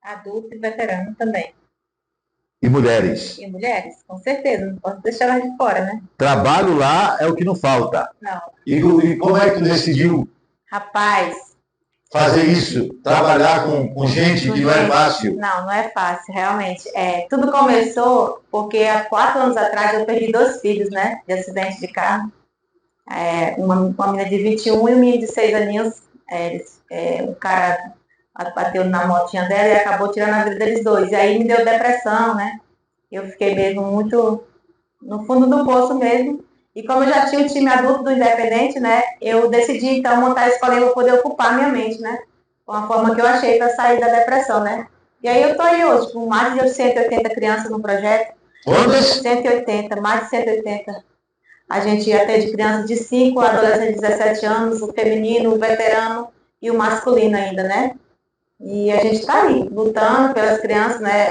Adulto e veterano também.
E mulheres.
E mulheres, com certeza. Não posso deixar elas de fora, né?
Trabalho lá é o que não falta.
Não.
E como é que tu decidiu
Rapaz,
fazer isso? Trabalhar com gente que não é fácil.
Não é fácil, realmente. Tudo começou porque há 4 anos atrás eu perdi 2 filhos, né? De acidente de carro. Uma menina de 21 e um menino de 6 aninhos. O cara bateu na motinha dela e acabou tirando a vida deles 2. E aí me deu depressão, né? Eu fiquei mesmo muito no fundo do poço mesmo. E como eu já tinha o time adulto do Independente, né? Eu decidi então montar a escolinha para poder ocupar minha mente, né? Uma forma que eu achei para sair da depressão, né? E aí eu tô aí hoje com mais de 180 crianças no projeto.
Quantas?
180, mais de 180. A gente atende crianças de 5 a adolescentes de 17 anos, o feminino, o veterano e o masculino ainda, né? E a gente está aí, lutando pelas crianças, né?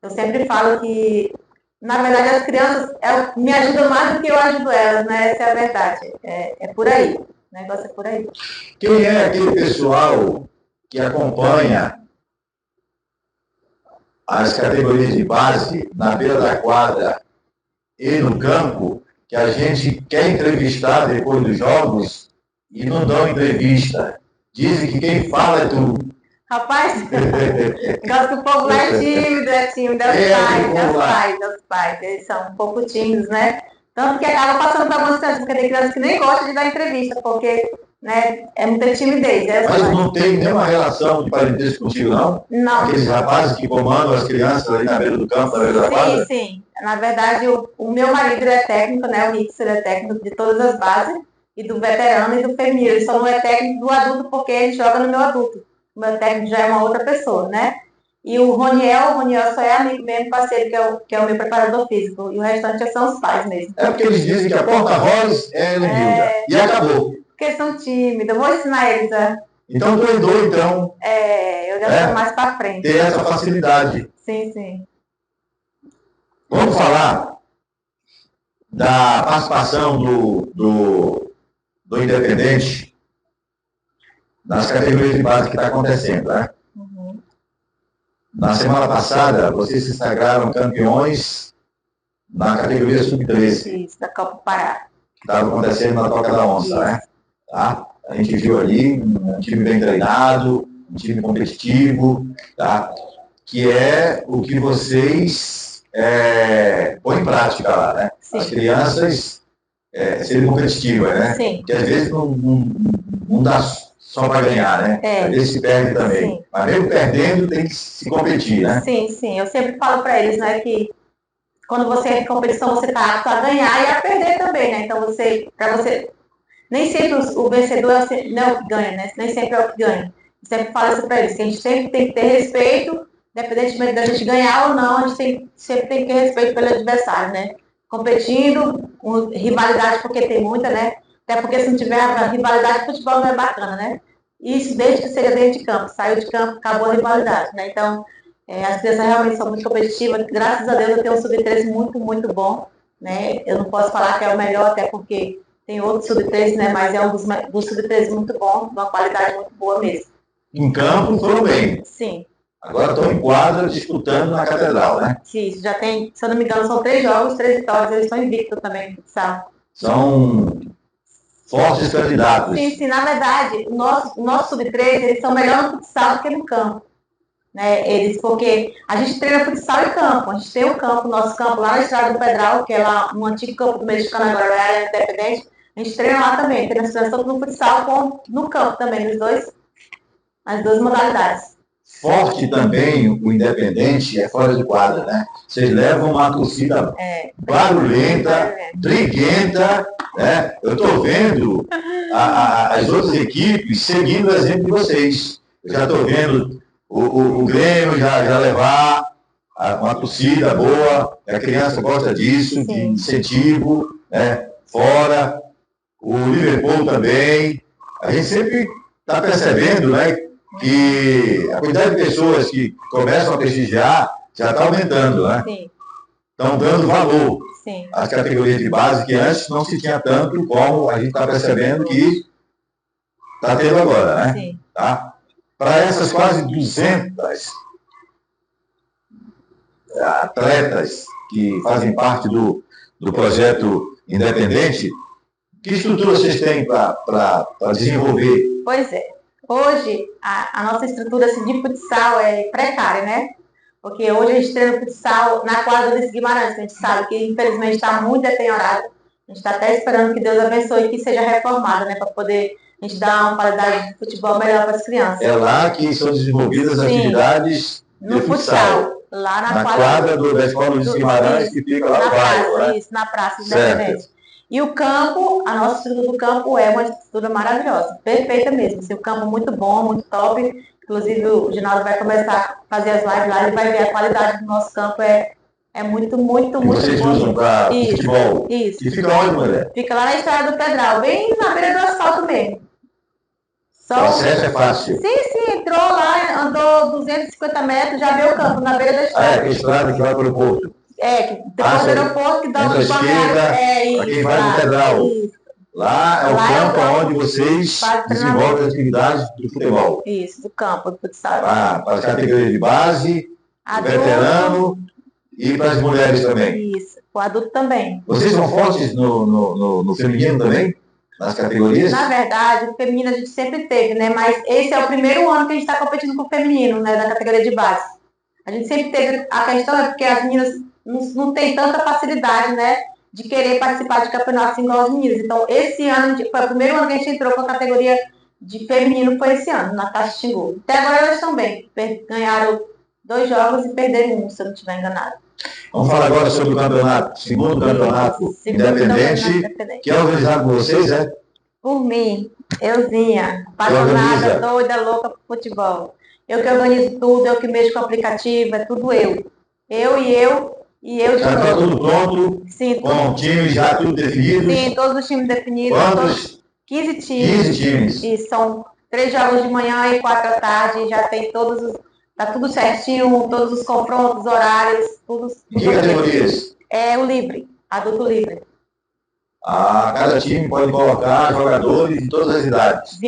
Eu sempre falo que, na verdade, as crianças me ajudam mais do que eu ajudo elas, né? Essa é a verdade. É por aí. O negócio é por aí.
Quem é aquele pessoal que acompanha as categorias de base na beira da quadra e no campo, que a gente quer entrevistar depois dos jogos e não dão entrevista? Dizem que quem fala é tu.
Rapaz, gosto que o povo lá é tímido, os pais. Eles são um pouco tímidos, né? Tanto que acaba passando para algumas crianças, porque tem crianças que nem gostam de dar entrevista, porque, né, é muita timidez.
Mas não tem nenhuma relação de parentesco contigo, não?
Não.
Aqueles rapazes que comandam as crianças ali na beira do campo, na beira da quadra?
Sim. Na verdade, o meu marido é técnico, né? O Nix é técnico de todas as bases, e do veterano e do feminino. Ele só não é técnico do adulto porque ele joga no meu adulto. O meu técnico já é uma outra pessoa, né? E o Roniel só é amigo mesmo, parceiro, que é o meu preparador físico. E o restante são os pais mesmo.
É porque eles dizem que a porta-voz é Helenilda. E acabou.
Porque eles são tímidos. Eu vou ensinar eles a...
Então tu herdou, então.
Eu já estou mais para frente.
Ter essa facilidade.
Sim.
Vamos falar da participação do Independente nas categorias de base que está acontecendo, né?
Uhum.
Na semana passada, vocês se sagraram campeões na categoria sub-13.
Isso, da Copa Pará.
Que estava acontecendo na Toca da Onça, né? Tá? A gente viu ali um time bem treinado, um time competitivo, tá? Que é o que vocês põem em prática lá, né?
Sim.
As crianças serem competitivas, né?
Sim.
Porque às vezes não dá só para ganhar, né? Às vezes se perde também.
Sim.
Mas mesmo perdendo, tem que se competir, né?
Sim. Eu sempre falo para eles, né, que quando você é em competição, você está apto a ganhar e a perder também, né? Então, nem sempre o vencedor não é o que ganha, né? Nem sempre é o que ganha. Eu sempre falo isso para eles, que a gente sempre tem que ter respeito, independentemente da gente ganhar ou não, a gente sempre tem que ter respeito pelo adversário, né? Competindo, com rivalidade, porque tem muita, né? Até porque se não tiver a rivalidade, o futebol não é bacana, né? Isso desde que seja dentro de campo. Saiu de campo, acabou a rivalidade, né? Então, as crianças realmente são muito competitivas. Graças a Deus eu tenho um sub-13 muito, muito bom, né? Eu não posso falar que é o melhor, até porque tem outros sub-13, né? Mas é um dos sub-13 muito bom, de uma qualidade muito boa mesmo.
Em campo foram bem.
Sim.
Agora estão em quadra disputando na Catedral, né?
Sim, já tem, se eu não me engano, são 3 jogos, 3 vitórias, eles estão invictos também no futsal.
São fortes candidatos.
Sim, na verdade, o nosso sub-13, eles são melhor no futsal do que no campo. Né? Porque a gente treina futsal e campo. A gente tem o campo, nosso campo lá na Estrada do Pedral, que é lá um antigo campo do Mexicano, agora é área independente. A gente treina lá também, treina tanto no futsal como no campo também, nas duas modalidades.
Forte também o Independente é fora de quadra, né? Vocês levam uma torcida barulhenta, briguenta, né? Eu estou vendo as outras equipes seguindo o exemplo de vocês. Eu já estou vendo o Grêmio já levar uma torcida boa, a criança gosta disso, de incentivo, né? Fora. O Liverpool também. A gente sempre está percebendo, né, que a quantidade de pessoas que começam a prestigiar já está aumentando, né?
Sim.
Estão dando valor
Sim.
às categorias de base que antes não se tinha tanto, como a gente está percebendo que está tendo agora, né?
Sim.
Tá? Para essas quase 200 atletas que fazem parte do projeto Independente, que estrutura vocês têm para desenvolver?
Pois é. Hoje, a nossa estrutura assim, de futsal é precária, né? Porque hoje a gente treina futsal na quadra desse Guimarães, que a gente sabe que infelizmente está muito deteriorado. A gente está até esperando que Deus abençoe e que seja reformada, né? Para poder a gente dar uma qualidade de futebol melhor para as crianças.
É lá que são desenvolvidas as atividades
no futsal. Lá na
quadra da Escola Luiz Guimarães, que fica lá no bairro, né?
Isso, na Praça Independente. E o campo, a nossa estrutura do campo é uma estrutura maravilhosa, perfeita mesmo. Assim, um campo muito bom, muito top. Inclusive o Ginaldo vai começar a fazer as lives lá, ele vai ver a qualidade do nosso campo, é muito, muito, muito
vocês
bom.
Usam para futebol?
Isso.
E fica onde, mulher?
Fica lá na Estrada do Pedral, bem na beira do asfalto mesmo.
O acesso é fácil?
Sim, entrou lá, andou 250 metros, já viu o campo, na beira da estrada.
A estrada que vai para o porto?
Que depois do aeroporto, que dá
uma esquerda, para quem vai no Pedral. Lá é o campo onde vocês desenvolvem as atividades do futebol.
Isso, do campo, do futsal.
Para as categorias de base, veterano e para as mulheres também.
Isso, o adulto também.
Vocês são fortes no feminino também? Nas categorias?
Na verdade, o feminino a gente sempre teve, né? Mas esse é o primeiro ano que a gente está competindo com o feminino, né? Da categoria de base. A gente sempre teve, a questão é porque as meninas não têm tanta facilidade, né? De querer participar de campeonatos igual as meninas. Então, esse ano, foi o primeiro ano que a gente entrou com a categoria de feminino, foi esse ano, na Taça Xingu. Até agora elas estão bem. Ganharam 2 jogos e perderam 1, se eu não estiver enganado.
Vamos falar agora sobre o campeonato, segundo campeonato independente, que é organizado por vocês, né?
Por mim, euzinha, apaixonada, doida, louca por futebol. Eu que organizo tudo, eu que mexo com o aplicativo, é tudo eu. Eu de
já está tudo pronto?
Sim,
com o time já tudo definido?
Sim, todos os times definidos.
Quantos?
15 times.
15 times.
E são 3 jogos de manhã e 4 à tarde, já tem todos os... Tá tudo certinho, todos os confrontos, horários, tudo.
Em que categorias?
É o livre, adulto livre.
Cada time pode colocar jogadores de todas as idades.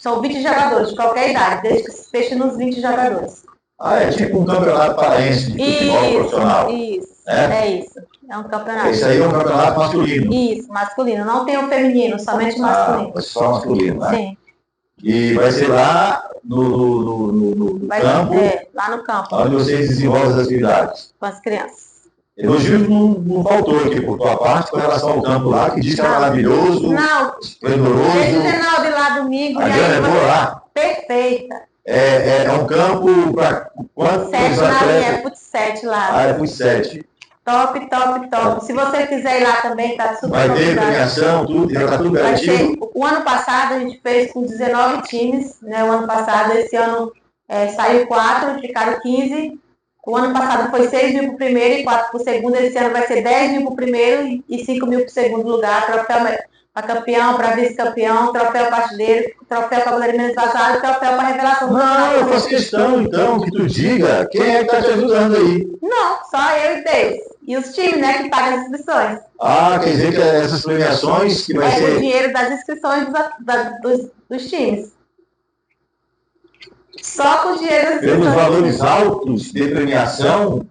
São 20 jogadores de qualquer idade, desde que se feche nos 20 jogadores.
É tipo um campeonato paraense de futebol profissional.
Isso, é isso. É um campeonato.
Esse aí é um campeonato masculino.
Isso, masculino. Não tem o feminino, somente masculino.
Só masculino, né?
Sim.
E vai ser lá no campo?
Lá no campo.
Onde vocês desenvolvem as atividades.
Com as crianças.
Elogio não faltou aqui por tua parte com relação ao campo lá, que diz que é maravilhoso, esplendoroso.
Deixa o Reinaldo ir lá domingo.
A Diana é boa lá?
Perfeita.
É um campo para quantos atletas?
É fut 7 lá.
É fut 7.
Top. Se você quiser ir lá também, tá super
Vai ter premiação, tudo, já tá tudo garantido.
O ano passado a gente fez com 19 times, né? O ano passado, esse ano saiu 4, ficaram 15. O ano passado foi 6 mil para o primeiro e 4 para o segundo. Esse ano vai ser 10 mil para o primeiro e 5 mil para o segundo lugar. para campeão, para vice-campeão, troféu partilheiro, troféu cavaleiro menos vazado e troféu para revelação.
Não, eu faço questão, então, que tu diga quem é que está te ajudando aí.
Não, só eu e Deus. E os times, né, que pagam as inscrições.
Ah, quer dizer que essas premiações que vai
É o
ser...
dinheiro das inscrições dos times. Só com o dinheiro das inscrições.
Pelos valores altos de premiação,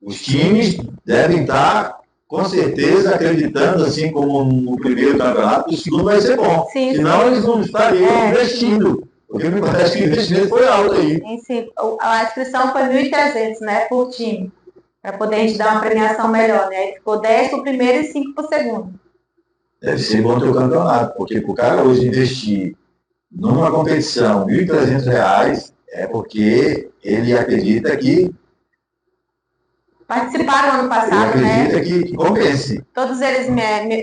os times devem estar, com certeza, acreditando, assim como no primeiro campeonato, o segundo vai ser bom.
Sim,
senão
sim.
eles não estariam investindo. Porque me parece que o investimento foi alto aí.
Sim, a inscrição foi 1.300, né, por time. Para poder a gente dar uma premiação melhor, né? Aí ficou 10 pro primeiro e 5 pro segundo.
Deve ser bom ter o campeonato, porque para o cara hoje investir numa competição R$ 1.300 é porque ele acredita que
Participaram ano
ele
passado, né?
acredita que compense.
Todos eles,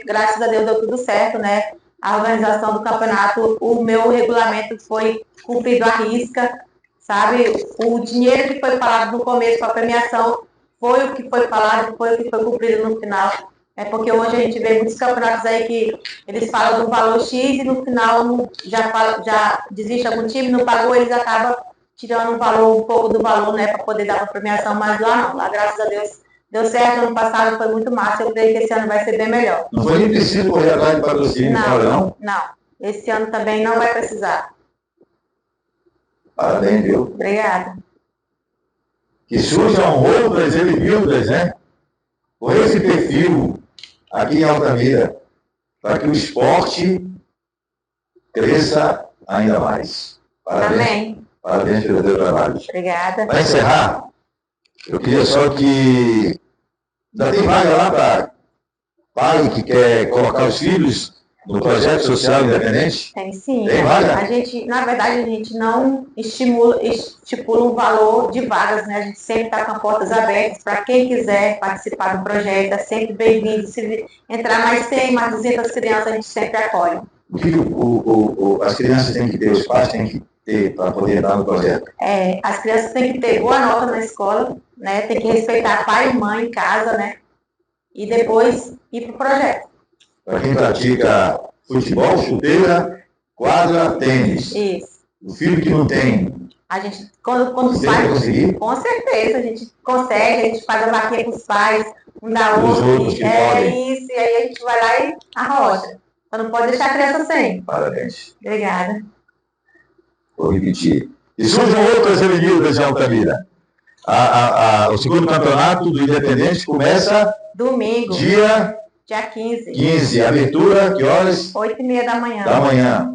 graças a Deus, deu tudo certo, né? A organização do campeonato, o meu regulamento foi cumprido à risca, sabe? O dinheiro que foi falado no começo para a premiação foi o que foi falado, foi o que foi cumprido no final. É porque hoje a gente vê muitos campeonatos aí que eles falam do valor X e no final já desiste algum time, não pagou, eles acabam tirando um pouco do valor, né, para poder dar para premiação, mas lá não, lá graças a Deus deu certo, ano passado foi muito massa, eu creio que esse ano vai ser bem melhor.
Não foi nem preciso correr atrás de patrocínio, não?
Não, esse ano também não vai precisar.
Parabéns, viu?
Obrigada.
Que surjam outras Elivildas, né? Com esse perfil aqui em Altamira, para que o esporte cresça ainda mais. Parabéns.
Amém.
Parabéns pelo teu trabalho.
Obrigada.
Para encerrar, eu queria só que ainda tem vaga lá para pai que quer colocar os filhos no projeto social independente?
Tem sim.
Tem vaga?
A gente, na verdade, a gente não estipula um valor de vagas, né? A gente sempre está com portas abertas para quem quiser participar do projeto, é sempre bem-vindo. Se entrar mais 100, mais 200 crianças, a gente sempre acolhe.
O que as crianças têm que ter, os pais têm que ter para poder entrar no projeto?
As crianças têm que ter boa nota na escola, né? Tem que respeitar pai e mãe em casa, né? E depois ir para o projeto.
Para quem pratica futebol, chuteira, quadra, tênis.
Isso.
O filho que não tem,
A gente, quando
você vai conseguir?
com certeza, a gente consegue, a gente faz a vaquinha com os pais, um da
Os
outra.
outros que podem.
Isso, e aí a gente vai lá e arrocha. Só não pode deixar a criança sem.
Parabéns.
Obrigada.
Vou repetir. E surjam outras Elivildas em Altamira. O segundo campeonato do Independente começa
Domingo,
dia
dia 15,
15. Abertura, que horas?
8h30 da manhã.
Da manhã.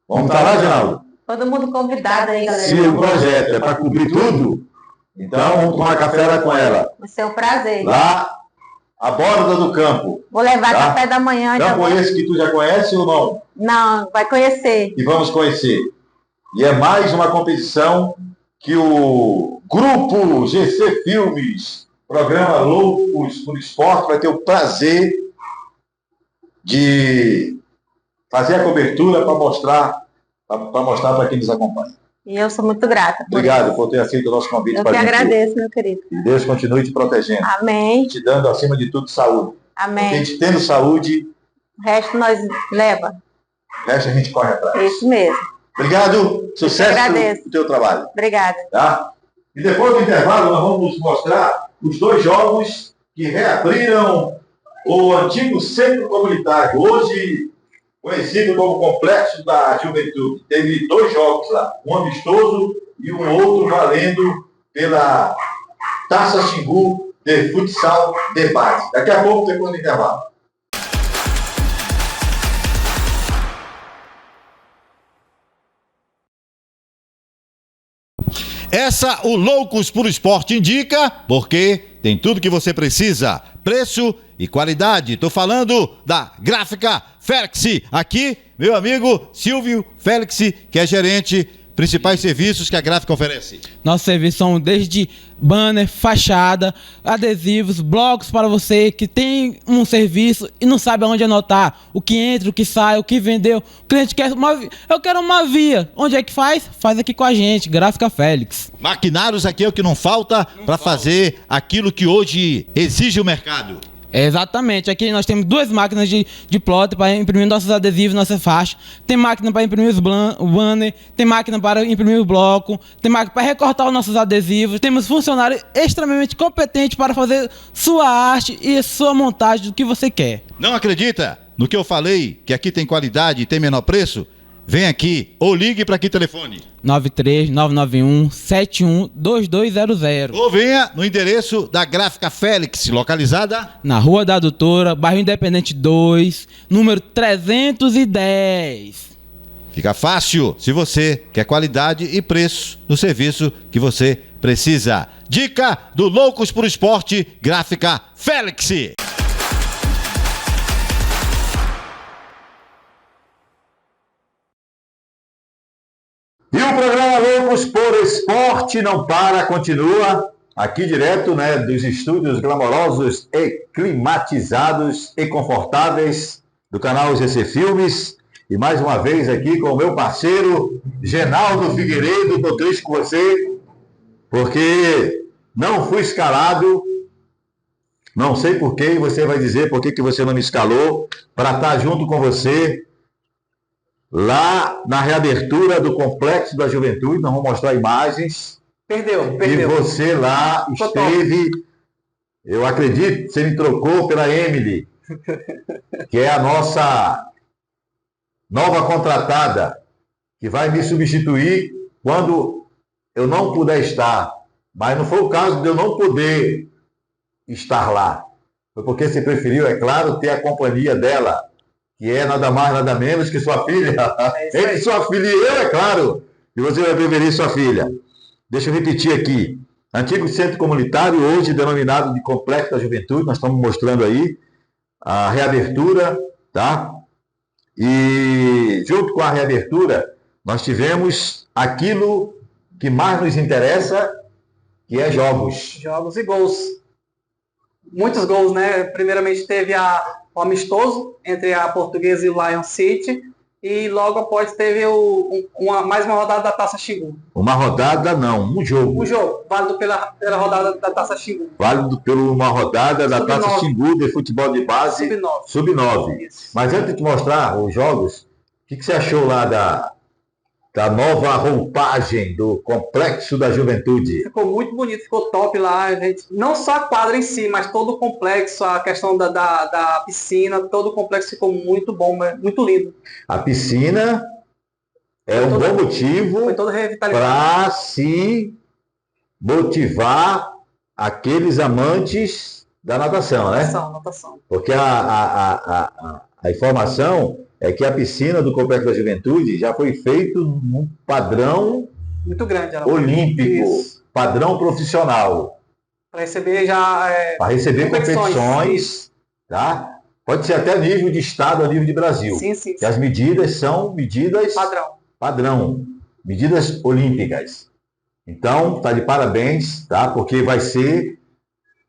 Vamos estar lá, Geraldo?
Todo mundo convidado aí, galera.
Se o projeto é para cumprir tudo, então vamos tomar café lá com ela.
Vai ser um prazer.
Lá, à borda do campo.
Vou levar
Tá.
café da manhã.
Campo esse que tu já conhece ou não?
Não, vai conhecer.
E vamos conhecer. E é mais uma competição que o Grupo GC Filmes, programa Loucos por Esporte, vai ter o prazer de fazer a cobertura para mostrar para quem nos acompanha.
E eu sou muito grata.
Obrigado por ter aceito o nosso convite.
Eu
pra
que
gente.
agradeço, meu querido.
Que Deus continue te protegendo,
Amém.
te dando, acima de tudo, saúde. Porque a
Amém.
gente tendo saúde,
O resto nós leva.
o resto a gente corre atrás.
Isso mesmo.
Obrigado, sucesso
agradeço.
no teu trabalho.
Obrigada.
Tá? E depois do intervalo, nós vamos mostrar os dois jogos que reabriram o antigo centro comunitário, hoje conhecido como Complexo da Juventude. Teve dois jogos lá, um amistoso e um outro valendo pela Taça Xingu de Futsal Debate. Daqui a pouco, depois do intervalo.
Essa o Loucos por Esporte indica, porque tem tudo que você precisa, preço e qualidade. Tô falando da Gráfica Félix. Aqui, meu amigo Silvio Félix, que é gerente, principais serviços que a Gráfica oferece.
Nossos serviços são desde banner, fachada, adesivos, blocos para você que tem um serviço e não sabe aonde anotar. O que entra, o que sai, o que vendeu. O cliente quer eu quero uma via. Onde é que faz? Faz aqui com a gente, Gráfica Félix.
Maquinários aqui é o que não falta para fazer aquilo que hoje exige o mercado.
Exatamente, aqui nós temos duas máquinas de plotter para imprimir nossos adesivos, nossa faixa. Tem máquina para imprimir os banner, tem máquina para imprimir o bloco, tem máquina para recortar os nossos adesivos. Temos funcionários extremamente competentes para fazer sua arte e sua montagem do que você quer.
Não acredita no que eu falei, que aqui tem qualidade e tem menor preço? Vem aqui ou ligue para que telefone?
93991712200.
Ou venha no endereço da Gráfica Félix, localizada
na Rua da Doutora, bairro Independente 2, número 310.
Fica fácil se você quer qualidade e preço no serviço que você precisa. Dica do Loucos por Esporte, Gráfica Félix.
E o programa Loucos por Esporte não para, continua aqui direto, né, dos estúdios glamourosos e climatizados e confortáveis do canal GC Filmes. E mais uma vez aqui com o meu parceiro Genaldo Figueiredo. Estou triste com você, porque não fui escalado. Não sei por quê, você vai dizer por que você não me escalou para estar junto com você lá na reabertura do Complexo da Juventude. Nós vamos mostrar imagens.
Perdeu.
E você lá esteve, eu acredito, você me trocou pela Emily, que é a nossa nova contratada, que vai me substituir quando eu não puder estar. Mas não foi o caso de eu não poder estar lá. Foi porque você preferiu, é claro, ter a companhia dela, que é nada mais, nada menos que sua filha. Entre sua filha e eu, é claro, que você vai preferir sua filha. Deixa eu repetir aqui. Antigo centro comunitário, hoje denominado de Complexo da Juventude. Nós estamos mostrando aí a reabertura, tá? E junto com a reabertura, nós tivemos aquilo que mais nos interessa, que é jogos.
Jogos e gols. Muitos gols, né? Primeiramente teve o amistoso entre a Portuguesa e o Lion City, e logo após teve mais uma rodada da Taça Xingu.
Uma rodada não, um jogo.
Um jogo, válido pela rodada da Taça Xingu.
Válido por uma rodada da Taça Xingu de futebol de base Sub-9. Mas antes de mostrar os jogos, o que você achou lá da nova roupagem do Complexo da Juventude?
Ficou muito bonito, ficou top lá, gente. Não só a quadra em si, mas todo o complexo, a questão da piscina, todo o complexo ficou muito bom, muito lindo.
A piscina é um bom motivo para se motivar aqueles amantes da natação, né?
Natação.
Porque a informação é que a piscina do Complexo da Juventude já foi feito num padrão
muito grande,
olímpico, padrão profissional.
Para receber
para receber competições, tá? Pode ser até nível de estado, a nível de Brasil.
Sim.
Que as medidas são medidas padrão, medidas olímpicas. Então, está de parabéns, tá? Porque vai ser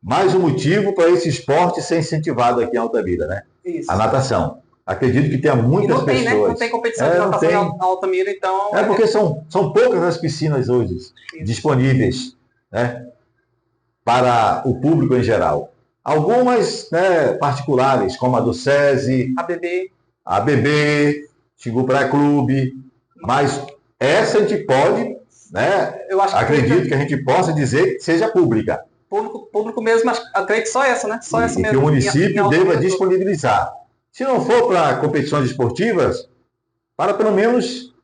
mais um motivo para esse esporte ser incentivado aqui em Altamira, né?
Isso.
A natação. Acredito que tenha muitas pessoas.
Né? Não tem competição de natação na Altamira, então...
É porque são poucas as piscinas hoje disponíveis, né, para o público em geral. Algumas, né, particulares, como a do SESI, a BB, Xingu Praia Clube, mas essa a gente pode, né, acredito que a gente possa dizer que seja pública.
Público mesmo, mas acredito que só essa, né? Só essa mesmo.
Que o município deva disponibilizar. Se não for para competições esportivas, para pelo menos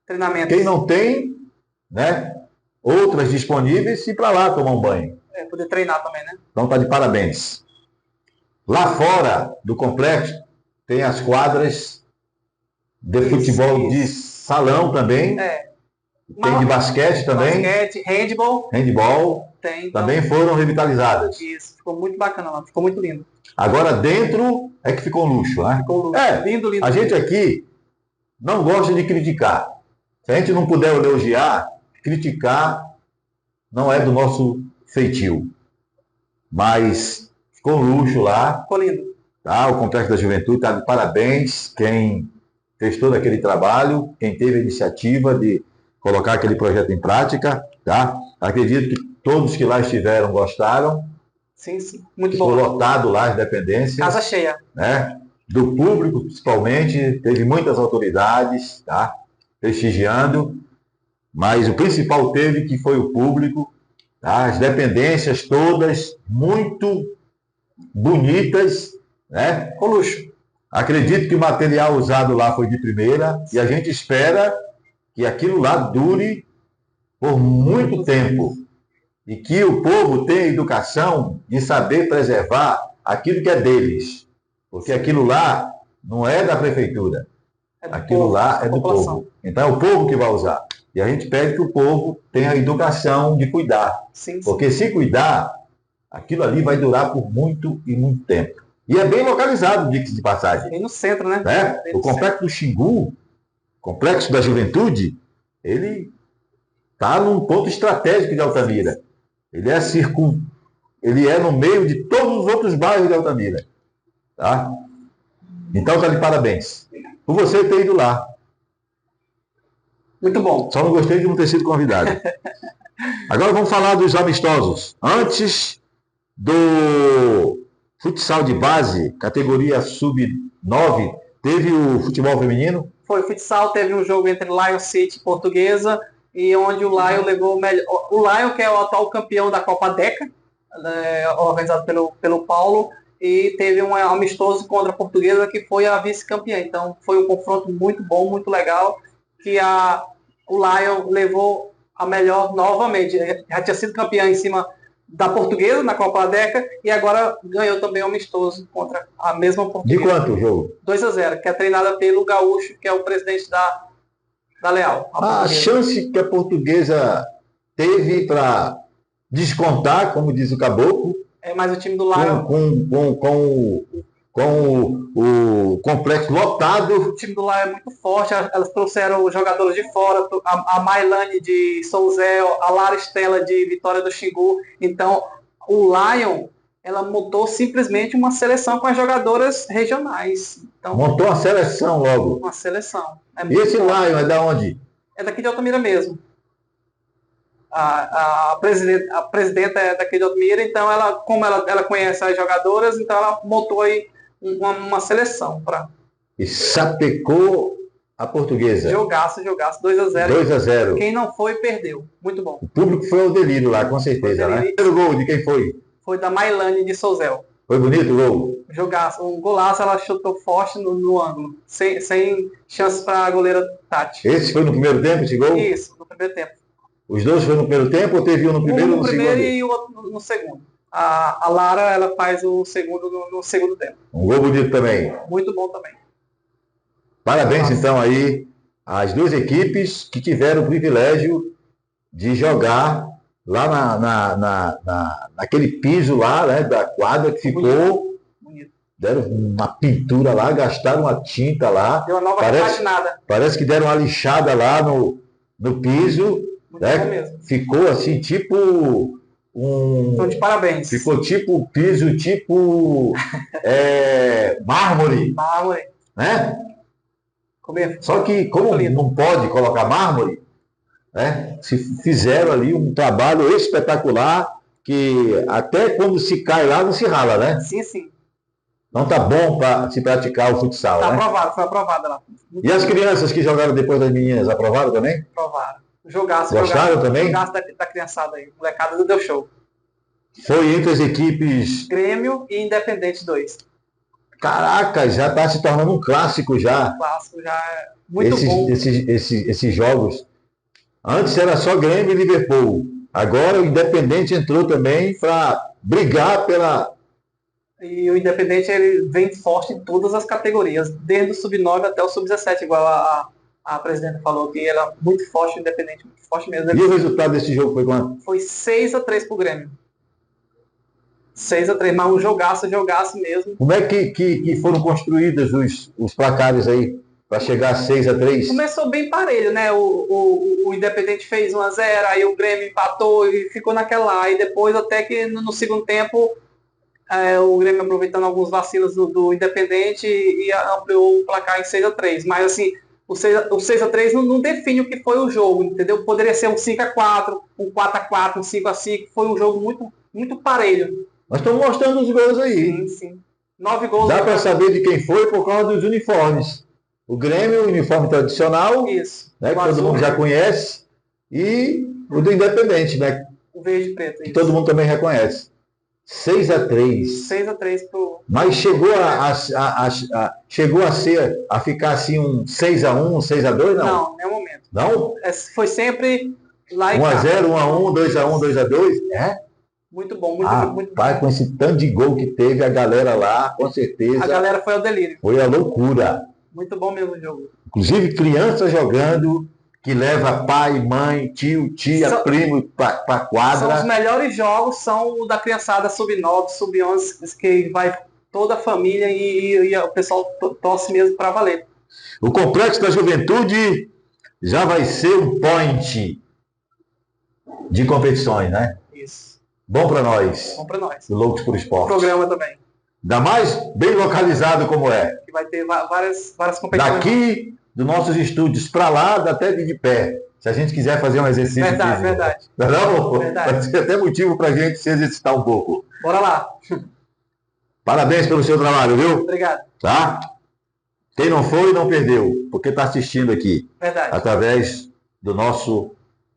treinamento.
Quem não tem, né, outras disponíveis, ir para lá tomar um banho.
Poder treinar também, né?
Então tá de parabéns. Lá fora do complexo tem as quadras de futebol de salão também. Tem de basquete também.
Basquete,
handball.
Tem.
Também foram revitalizadas.
Isso, ficou muito bacana lá, ficou muito lindo.
Agora dentro é que ficou luxo, né?
Ficou luxo. Lindo.
A gente aqui não gosta de criticar. Se a gente não puder elogiar, criticar não é do nosso feitio. Mas ficou luxo lá.
Ficou lindo.
Tá? O Complexo da Juventude está de parabéns. Quem fez todo aquele trabalho, quem teve a iniciativa de colocar aquele projeto em prática, tá? Acredito que todos que lá estiveram gostaram.
Sim, sim. Muito
Ficou
bom.
lotado lá as dependências.
Casa cheia.
Né? Do público, principalmente, teve muitas autoridades, tá? Prestigiando, mas o principal teve que foi o público, tá? As dependências todas muito bonitas, né?
Com luxo.
Acredito que o material usado lá foi de primeira e a gente espera que aquilo lá dure por muito tempo e que o povo tenha educação de saber preservar aquilo que é deles, porque aquilo lá não é da prefeitura, aquilo lá é do povo. Então é o povo que vai usar. E a gente pede que o povo tenha a educação de cuidar, porque se cuidar, aquilo ali vai durar por muito e muito tempo. E é bem localizado, diga-se de passagem.
Bem no centro, né?
O complexo do Xingu, complexo da juventude, ele está num ponto estratégico de Altamira. Ele é no meio de todos os outros bairros de Altamira. Tá? Então, está de parabéns. Por você ter ido lá.
Muito bom.
Só não gostei de não ter sido convidado. Agora vamos falar dos amistosos. Antes do futsal de base, categoria sub-9, teve o futebol feminino?
Foi, o futsal teve um jogo entre Lion City e Portuguesa, e onde o Lion levou o melhor. O Lion, que é o atual campeão da Copa Deca, organizado pelo Paulo, e teve um amistoso contra a Portuguesa, que foi a vice-campeã. Então foi um confronto muito bom, muito legal, que o Lion levou a melhor novamente. Já tinha sido campeã em cima da Portuguesa na Copa Deca e agora ganhou também o amistoso contra a mesma Portuguesa.
De quanto o jogo?
2-0, que é treinada pelo Gaúcho, que é o presidente da Leal.
A chance que a Portuguesa teve para descontar, como diz o Caboclo,
é mais o time do Lion.
Com o complexo lotado.
O time do Lion é muito forte, elas trouxeram jogadores de fora, a Mailane de Souzel, a Lara Estela de Vitória do Xingu. Então, o Lion, ela montou simplesmente uma seleção com as jogadoras regionais. Então,
montou uma seleção logo.
Uma seleção.
E esse Lion é da onde?
É daqui de Altamira mesmo. A presidenta é daqui de Altamira, então como ela conhece as jogadoras, então ela montou aí uma seleção para.
E sapecou a Portuguesa.
Jogaço, 2-0.
2-0.
Quem não foi, perdeu. Muito bom.
O público foi ao delírio lá, com certeza, né? O primeiro gol de quem foi?
Foi da Mailane de Souzel.
Foi bonito o gol?
Jogaço. Um golaço, ela chutou forte no ângulo. Sem chances para a goleira Tati.
Esse foi no primeiro tempo, esse gol?
Isso, no primeiro tempo.
Os dois foram no primeiro tempo ou teve um no primeiro e um no segundo?
No primeiro e o outro no segundo. A Lara, ela faz o segundo no segundo tempo.
Um gol bonito também.
Muito bom também.
Parabéns, então, aí às duas equipes que tiveram o privilégio de jogar lá naquele piso lá, né, da quadra que ficou.
Bonito.
Deram uma pintura lá, gastaram uma tinta lá.
Deu uma nova patinada.
Parece que deram uma lixada lá no piso. Né? Ficou assim, tipo
Então, de parabéns.
Ficou tipo piso, tipo mármore.
Mármore.
Né? Só que, como não pode colocar mármore, né? Se fizeram ali um trabalho espetacular, que até quando se cai lá, não se rala, né?
Sim, sim.
Não tá bom para se praticar o futsal,
tá,
né?
Aprovado, foi aprovado lá.
E as crianças que jogaram depois das meninas, aprovaram também?
Aprovaram. Jogaço.
Gostaram também?
Jogaço da criançada aí. Molecada deu show.
Foi entre as equipes...
Grêmio e Independente 2.
Caraca, já está se tornando um clássico já.
Um clássico já é muito bom.
Esses jogos. Antes era só Grêmio e Liverpool. Agora o Independente entrou também para brigar pela...
E o Independente ele vem forte em todas as categorias, desde o Sub-9 até o Sub-17, igual a presidenta falou, que ela é muito forte, o Independente, muito forte mesmo.
E o resultado desse jogo foi quanto?
Foi 6-3 pro Grêmio. 6-3, mas um jogaço mesmo.
Como é que foram construídos os placares aí, para chegar a 6-3?
Começou bem parelho, né? O Independente fez 1-0, aí o Grêmio empatou e ficou naquela. E depois, até que no segundo tempo, o Grêmio aproveitando alguns vacilos do Independente e ampliou o placar em 6-3. Mas assim, o 6-3 não define o que foi o jogo, entendeu? Poderia ser um 5-4, um 4-4, um 5-5. Foi um jogo muito, muito parelho.
Nós estamos mostrando os gols aí.
Sim, sim. 9 gols.
Dá para saber de quem foi por causa dos uniformes. O Grêmio, o uniforme tradicional,
Isso.
né, que
O
todo
azul,
mundo já conhece, e o do Independente, né,
o verde e preto.
que
Isso.
todo mundo também reconhece. 6-3.
6-3 pro...
Mas chegou chegou a ficar assim um 6-1, 6-2, não?
Não, nenhum momento.
Não?
Foi sempre lá em
1-0, 1-1, 2-1, 2-2? É?
Muito bom, muito
Pai, com esse tanto de gol que teve, a galera lá, com certeza,
A galera foi ao delírio.
foi a loucura.
Muito bom mesmo o jogo.
Inclusive crianças jogando, que leva pai, mãe, tio, tia,
São-
primo para
São os
quadra.
melhores jogos, são o da criançada sub-9, sub-11, que vai toda a família e o pessoal torce mesmo para valer.
O Complexo da Juventude já vai ser um point de competições, né?
Isso.
Bom para nós,
Bom para nós.
do Loucos por
O
Esporte.
programa também,
Ainda mais bem localizado como é.
que vai ter várias competições.
Daqui dos nossos estúdios para lá, dá até de pé. Se a gente quiser fazer um exercício
Verdade,
físico.
verdade.
Não?
Verdade.
Vai ser até motivo para a gente se exercitar um pouco.
Bora lá.
Parabéns pelo seu trabalho, viu?
Obrigado.
Tá? Quem não foi, não perdeu, porque está assistindo aqui,
Verdade.
através do nosso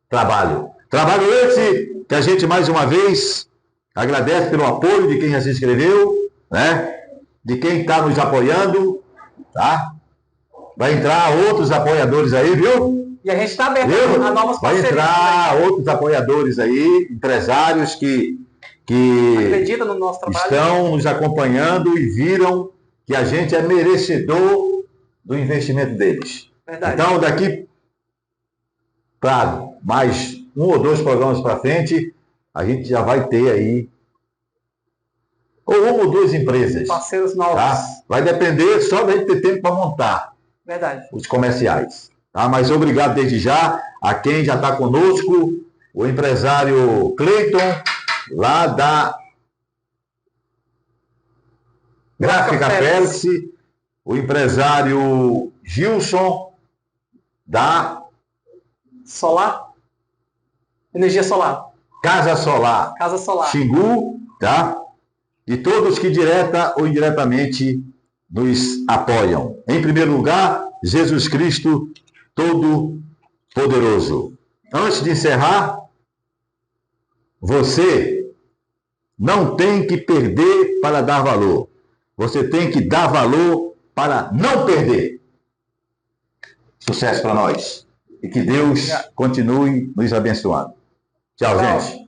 trabalho. Trabalho esse que a gente, mais uma vez, agradece pelo apoio de quem já se inscreveu, né? De quem está nos apoiando, tá? Vai entrar outros apoiadores aí, viu?
E a gente está aberto
Viu?
a novas
Vai
parcerias.
entrar outros apoiadores aí, empresários que
Acredita no nosso trabalho.
estão nos acompanhando e viram que a gente é merecedor do investimento deles.
Verdade.
Então, daqui para mais 1 ou 2 programas para frente, a gente já vai ter aí ou 1 ou 2 empresas.
Parceiros novos.
Tá? Vai depender só da gente ter tempo para montar
Verdade.
os comerciais. Tá? Mas obrigado desde já a quem já está conosco, o empresário Cleiton, lá da Gráfica Félix, o empresário Gilson, da
Solar. Energia solar.
Casa Solar
Casa solar.
Xingu, tá? E todos que direta ou indiretamente nos apoiam. Em primeiro lugar, Jesus Cristo Todo-Poderoso. Antes de encerrar, você não tem que perder para dar valor. Você tem que dar valor para não perder. Sucesso para nós. E que Deus continue nos abençoando. Tchau, gente.